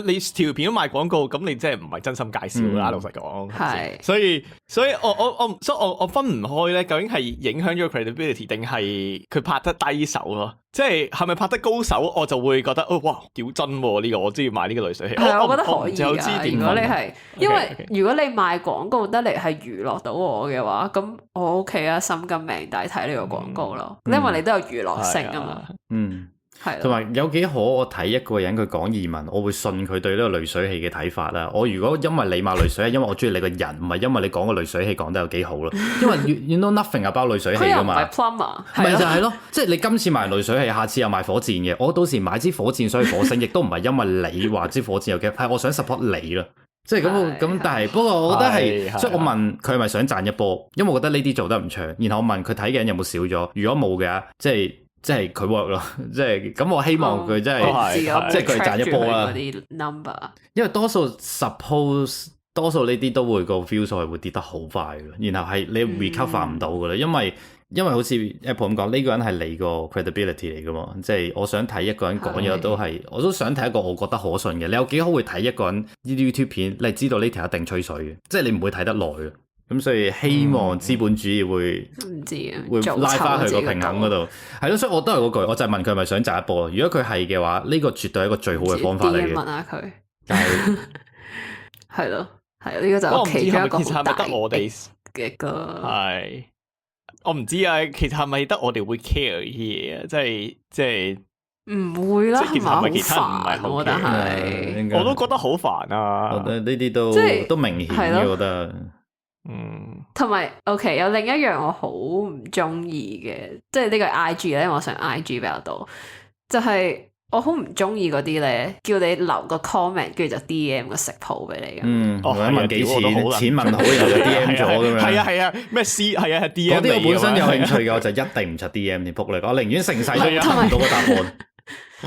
你條片都賣廣告，咁你即係唔係真心介紹啦？老實講，係。所以我分唔開咧，究竟係影響咗 credibility 定係佢拍得低手咯？即係咪拍得高手，我就會覺得哇屌真喎呢個，我知要買呢個濾水器。係我覺得可以㗎。如果你係，因為如果你賣廣告得嚟係娛樂到我嘅話，咁我 OK 啊，心甘命抵睇呢個廣告咯，因為你都有娛樂性啊嘛。係，同埋有幾可我睇一個人佢講移民，我會信佢對呢個濾水器嘅睇法啦。我如果因為你賣濾水器，因為我中意你個人，唔係因為你講個濾水器講得有幾好咯。因為 you know nothing about 濾水器噶嘛。佢又唔係 plumber，咪就係咯。即係你今次賣濾水器，下次又賣火箭嘅。我到時買支火箭上去火星，亦都唔係因為你話支火箭有幾，係我想 support 你咯。即係咁，但係不過我覺得係，所以我問佢係咪想賺一波？因為我覺得呢啲做得唔長。然後我問佢睇嘅人有冇少咗？如果冇嘅，即係佢 work 咯，即係咁我希望佢真係，即係佢賺一波啦。因為多數 suppose 多數呢啲都會個 view 數係會跌得好快嘅，然後係你 recover 唔到嘅啦，因為好似 Apple 咁講，呢個人係你個 credibility 嚟噶嘛，即係我想睇一個人講嘢都係，我都想睇一個我覺得可信嘅。你有幾可會睇一個人呢啲 YouTube 片，你知道呢條一定吹水嘅，即係你唔會睇得耐嘅。咁所以希望資本主義會唔知啊，會拉翻去個平衡嗰度，係咯。所以我都係嗰句，我就係問佢係咪想賺一波。如果佢係嘅話，呢個絕對係一個最好嘅方法嚟嘅。問下佢，係咯，係呢個就其中一個好大嘅個。係，我唔知啊。其實係咪得我哋會 care 嘅嘢啊？即係唔會啦，即係係咪其他好煩？我覺得係，我都覺得好煩啊！我覺得呢啲都即係都明顯嘅，我覺得。同埋 OK 有另一樣我好唔中意嘅，即係呢個 IG 咧，我上 IG 比較多，就係我好唔中意嗰啲咧，叫你留個 comment，跟住就 DM 個食譜俾你嘅。或者問幾錢，錢問好然後就 DM 咗咁樣。係啊，咩 C 係啊 DM 嗰啲我本身有興趣嘅，我就一定唔出 DM 添，仆你！我寧願成世都揾唔到個答案。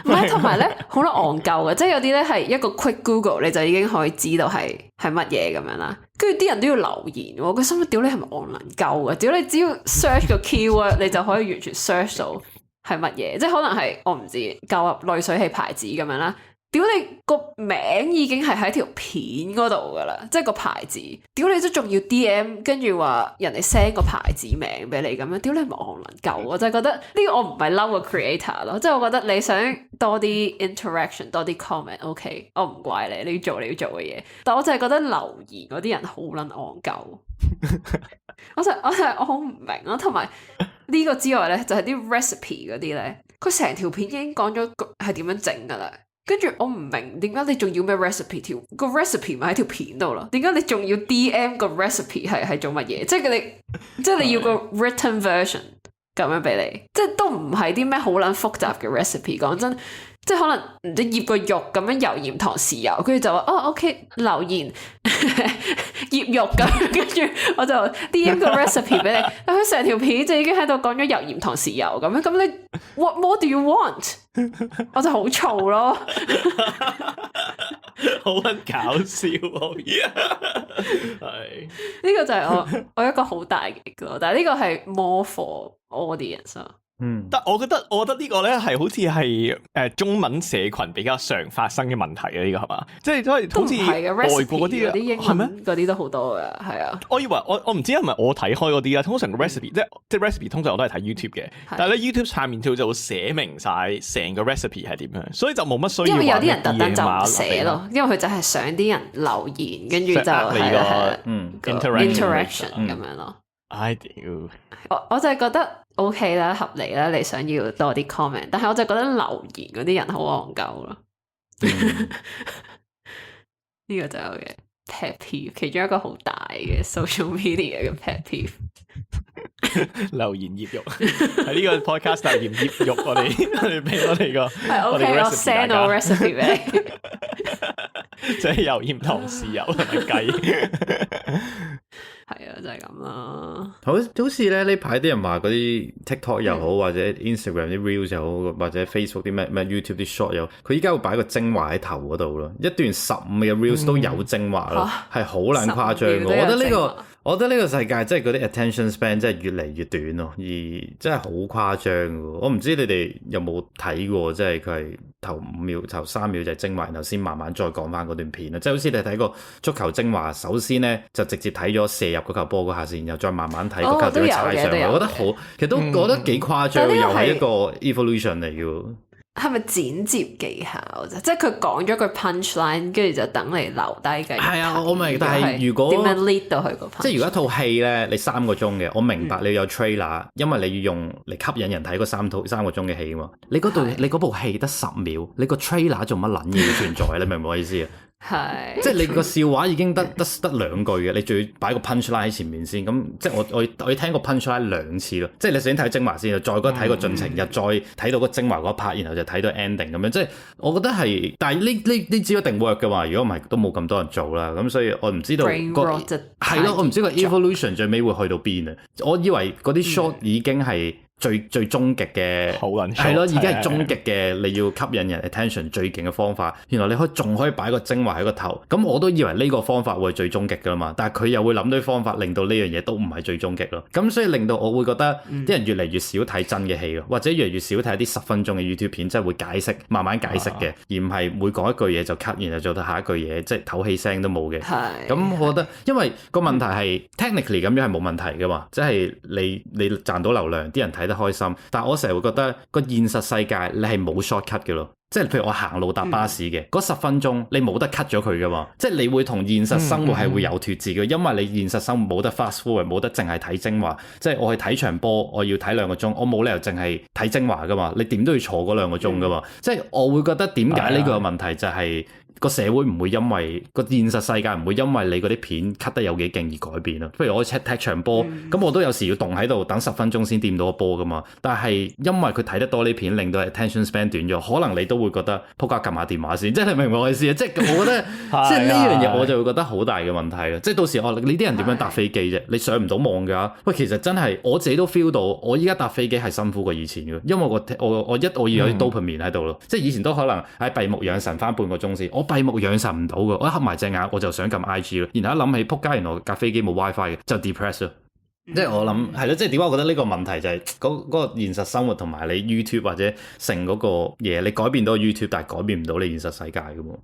唔係，同埋咧好多戇鳩嘅，即係有啲咧係一個 quick Google 你就已經可以知道係乜嘢咁樣啦。跟住啲人都要留言喎，佢心諗屌你係咪戇撚鳩嘅？屌你只要 search 個 keyword 你就可以完全 search 到係乜嘢，即係可能係我唔知購入濾水器牌子咁樣啦。屌你個名已經係喺條片嗰度噶啦，即係個牌子。屌你都仲要 DM，跟住話人哋 send 個牌子名俾你咁樣，屌你係咪戇撚鳩？我就係覺得呢個我唔係嬲個 creator 咯，即係我覺得你想多啲 interaction， 多啲 comment，OK，我唔怪你，你要做你要做嘅嘢。但我就係覺得留言嗰啲人好撚戇鳩，我好唔明咯。同埋呢個之外咧，就係啲 recipe 嗰啲咧，佢成條片已經講咗係點樣整噶啦。跟住我唔明點解你仲要咩 recipe 條個 recipe 咪喺條片度咯？點解你仲要 DM 個 recipe 係做乜嘢？即係你要個 written version 咁樣俾你，即係都唔係啲咩好撚複雜嘅 recipe。講真，即係可能唔知醃個肉咁樣油鹽糖豉油，跟住就話OK 留言醃肉咁，跟住我就 DM 個 recipe 俾你。佢成條片就已經喺度講咗油鹽糖豉油咁樣，咁你 what more do you want？我就好燥咯，好撚搞笑係呢個就係我一個好大嘅咯，但係呢個係 more for audience 咯。但我覺得呢個咧係好似係中文社群比較常發生嘅問題啊！呢個係嘛？即係好似外國嗰啲英文嗰啲都好多嘅，係啊。我以為我唔知係咪我睇開嗰啲啦。通常個 recipe 即係 recipe 通常我都係睇 YouTube 嘅，但係咧 YouTube 下面就會寫明晒成個 recipe 係點樣，所以就冇乜需要。因為有啲人特登就唔寫咯，因為佢就係想啲人留言，跟住就係 interaction 咁樣咯。唉屌！我就係覺得 OK 啦，合理啦，你想要多啲 comment， 但係我就覺得留言嗰啲人好戇鳩咯。呢個就係我嘅 pet peeve，其中一個好大嘅 social media 嘅 pet peeve。留言醃肉喺呢個 podcast 留言醃肉，我哋俾我哋個係 OK， 我 send 我 recipe 俾你，即係油鹽糖豉油同埋雞。係啊，就係咁啦。好似咧呢排啲人話嗰啲 TikTok 又好，或者 Instagram 啲 Reels 又好，或者 Facebook 啲咩 YouTube 啲 Short 又好，佢依家會擺個精華喺頭嗰度咯，一段15嘅 Reels 都有精華咯，係好撚誇張嘅。我覺得呢個世界即係嗰啲 attention span 真係越嚟越短咯，而真係好誇張嘅。我唔知你哋有冇睇過，即係佢係頭5秒、頭3秒就係精華，然後先慢慢再講翻嗰段片啦。即係好似你睇個足球精華，首先咧就直接睇咗射入嗰球波嗰下先，然後再慢慢睇嗰球點樣踩上去。我覺得好，其實都覺得幾誇張，又係一個 evolution 嚟嘅。係咪剪接技巧啫？即係佢講咗句 punchline，跟住就等你留低嘅。係啊，我明。但係如果點樣 lead 到去個 punchline？即係如果一套戲咧，你3個鐘嘅，我明白你要有 trailer，因為你要用嚟吸引人睇嗰3個鐘嘅戲啊嘛。你嗰部戲得10秒，你個 trailer 做乜撚嘢存在？你明唔明我意思啊？係，即係你個笑話已經得2句嘅，你仲要擺個 punchline 喺前面先，咁即係我要聽個 punchline 2次咯，即係你首先睇精華先，再睇個進程，又再睇到個精華嗰 part，然後就睇到 ending 咁樣，即係我覺得係，但係呢招一定 work 嘅嘛，如果唔係都冇咁多人做啦，咁所以我唔知道係咯，我唔知個 evolution 最尾會去到邊啊，我以為嗰啲 short 已經係最終極嘅，係咯，已經係終極嘅，你要吸引人 attention 最勁嘅方法。原來你仲可以擺個精華喺個頭，咁我都以為呢個方法會係最終極噶啦嘛。但係佢又會諗到啲方法，令到呢樣嘢都唔係最終極咯。咁所以令到我會覺得啲人越嚟越少睇真嘅戲咯，或者越嚟越少睇一啲10分鐘嘅 YouTube 片，即係會解釋，慢慢解釋嘅，而唔係每講一句嘢就 cut，然後做到下一句嘢，即係唞氣聲都冇嘅。咁我覺得，因為個問題係 technically 咁樣係冇問題噶嘛，即係你賺到流量，啲人睇得開心，但係我成日會覺得個現實世界你係冇 shortcut 嘅咯，即係譬如我行路搭巴士嘅嗰10分鐘，你冇得 cut 咗佢噶嘛，即係你會同現實生活係會有脫節嘅，因為你現實生活冇得 fast forward，冇得淨係睇精華，即係我去睇場波，我要睇2個鐘，我冇理由淨係睇精華噶嘛，你點都要坐嗰2個鐘噶嘛，即係我會覺得點解呢個問題就係、個社會唔會因為個現實世界唔會因為你嗰啲片 cut 得有幾勁而改變咯。譬如我踢場波，咁我都有時要動喺度等10分鐘先掂到個波噶嘛。但係因為佢睇得多呢片，令到 attention span 短咗，可能你都會覺得仆街撳下電話先。即係你明唔明我意思啊？即係我覺得即係呢樣嘢我就會覺得好大嘅問題啊！即係到時你啲人點樣搭飛機啫？你上唔到網㗎。喂，其實真係我自己都 feel 到，我依家搭飛機係辛苦過以前嘅，因為我要有啲 dopamine 喺度咯。即係以前都可能喺閉目養神翻半個鐘先，我閉目養神唔到嘅，我一合埋隻眼我就想撳 IG 咯，然後一諗起撲街，原來架飛機冇 WiFi 嘅，就 depress 咯。即係我諗係咯，即係點解我覺得呢個問題就係嗰個現實生活同埋你 YouTube 或者成嗰個嘢，你改變到 YouTube， 但係改變唔到你現實世界嘅喎。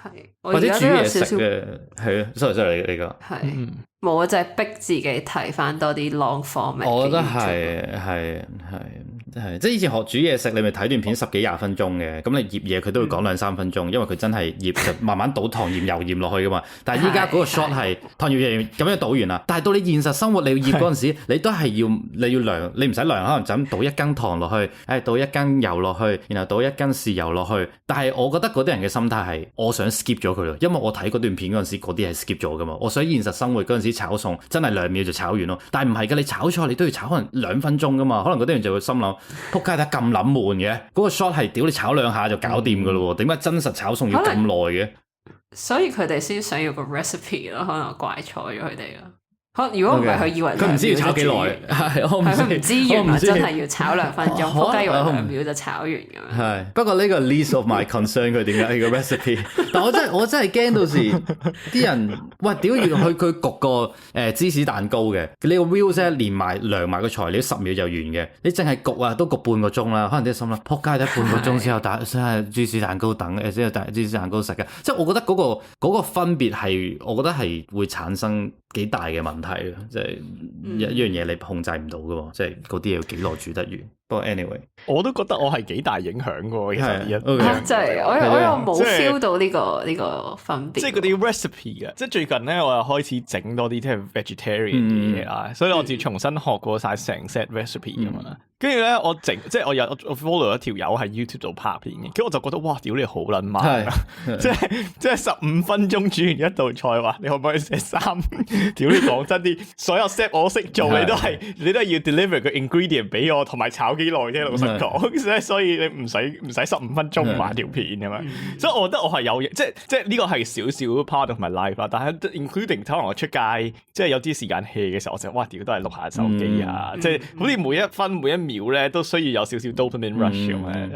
係，或者煮嘢食嘅係啊，sorry 你個係冇啊，就係逼自己睇翻多啲 long form。我覺得係即係以前學煮嘢食，你咪睇段片10幾20分鐘嘅，咁你醃嘢佢都會講2-3分鐘，因為佢真係醃就慢慢倒糖鹽油鹽落去噶嘛。但係依家嗰個 shot 係糖鹽油鹽咁樣倒完啦，但係到你現實生活你要醃嗰陣時，你都係你要量，你唔使量，可能就咁倒1羹糖落去，倒1羹油落去，然後倒1羹豉油落去。但係我覺得嗰啲人嘅心態係，我想 skip 咗佢咯，因為我睇嗰段片嗰陣時，嗰啲係 skip 咗噶嘛。我想現實生活嗰陣時炒餸真係2秒就炒完咯，但係唔係㗎，你炒菜你都要炒可能2分鐘噶嘛。可能嗰啲人就會心諗，仆街得咁撚悶嘅，嗰個 shot 係屌你炒2下就搞掂㗎咯喎，點解真實炒餸要咁耐嘅？所以佢哋先想要個 recipe 咯，可能我怪錯咗佢哋咯。如果唔係佢以為佢唔知要炒幾耐，係我唔知原來真係要炒2分鐘，仆街以為2秒就炒完咁樣。係不過呢個 least of my concern 佢點解呢個 recipe？ 但我真係驚到時啲人喂屌要佢焗個芝士蛋糕嘅，你個 reels 咧連埋量埋個材料10秒就完嘅，你淨係焗啊都焗半個鐘啦，可能啲心諗仆街得半個鐘之後真係芝士蛋糕等先有芝士蛋糕食嘅，即係我覺得嗰個分別係，我覺得係會產生幾大嘅問題嘅，即係一樣嘢你控制唔到嘅喎，即係嗰啲嘢要幾耐煮得完。不過 anyway， 我都覺得我係幾大影響嘅喎，其實即係我又冇 feel 到呢個分別。即係嗰啲 recipe 嘅，即係最近咧我又開始整多啲即係 vegetarian 嘅嘢啦，所以我自重新學過晒成 set recipe 咁樣。跟住咧我整即係我 follow 一條友喺 YouTube 度拍片嘅，跟住我就覺得哇屌你好撚慢啊！即係15分鐘煮完一道菜，話你可唔可以寫3？屌你講真啲，所有 step 我識做，你都係要 deliver 個 ingredient 俾我，同埋炒幾耐啫，老實講。所以你唔使15分鐘買條片咁樣。所以我覺得我係有即係呢個係少少 part of my life 啦。但係 including 可能我出街即係有啲時間 hea 嘅時候，我就哇屌都係碌下手機啊！即係好似每一分每一秒咧都需要有少少 dopamine rush 咁樣。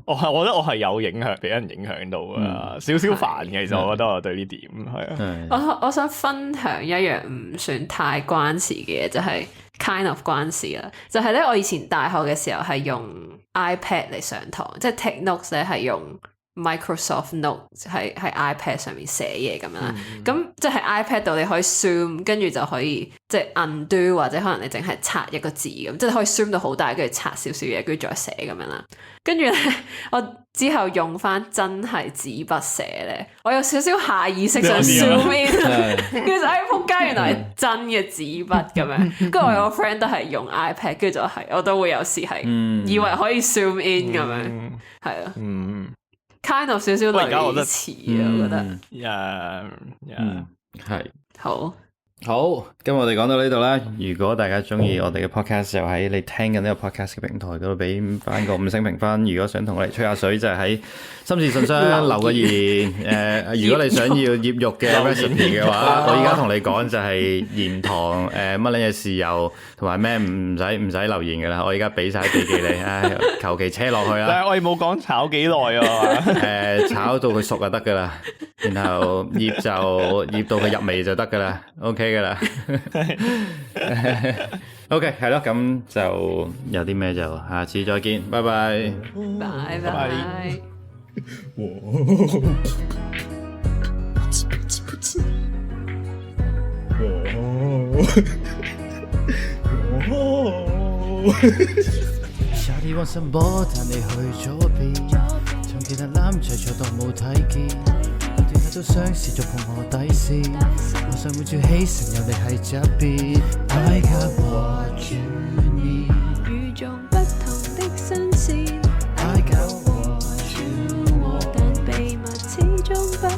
我覺得我係有影響，俾人影響到啊，少少煩嘅。其實我覺得我對呢點係啊。我想分享一樣唔算太關事嘅嘢，就係 kind of 關事啦。就係咧，我以前大學嘅時候係用 iPad 嚟上堂，即係 take notes 咧係用 Microsoft Notes 喺 iPad 上面寫嘢咁樣啦。咁即係 iPad 度你可以 zoom，跟住就可以即係 undo，或者可能你淨係刷一個字咁，即係可以 zoom 到好大，跟住刷少少嘢，跟住再寫咁樣啦。跟住咧，我之後用翻真係紙筆寫咧，我有少少下意識想 zoom in， 跟住就仆街，原來係真嘅紙筆咁樣。跟住我有個 friend 都係用 iPad， 跟住就係我都會有時係以為可以 zoom in 咁樣，係啊。kind of 少少類似啊，我覺得，係好，今日我哋講到呢度啦。如果大家中意我哋嘅 podcast， 就喺你聽緊呢個 podcast 嘅平台嗰度俾翻個5星評分。如果想同我哋吹下水，就係喺心事信箱留個言。如果你想要醃肉嘅 recipe 嘅話，我而家同你講就係鹽糖乜嘢豉油同埋咩唔使留言噶啦。我而家俾晒秘技你，求其車落去啦。但係我哋冇講炒幾耐啊。炒到佢熟就得噶啦，然後醃到佢入味就得噶啦。OK 噶啦。OK 係咯，咁就有啲咩就下次再見，拜拜，拜拜。夏天揾新波，但你去咗邊？其他男仔坐當冇睇見，我段日都想試觸碰我底線，我想每朝起身有你喺側邊，I got what you need，與眾不同的新鮮 I got what you want，但秘密始終不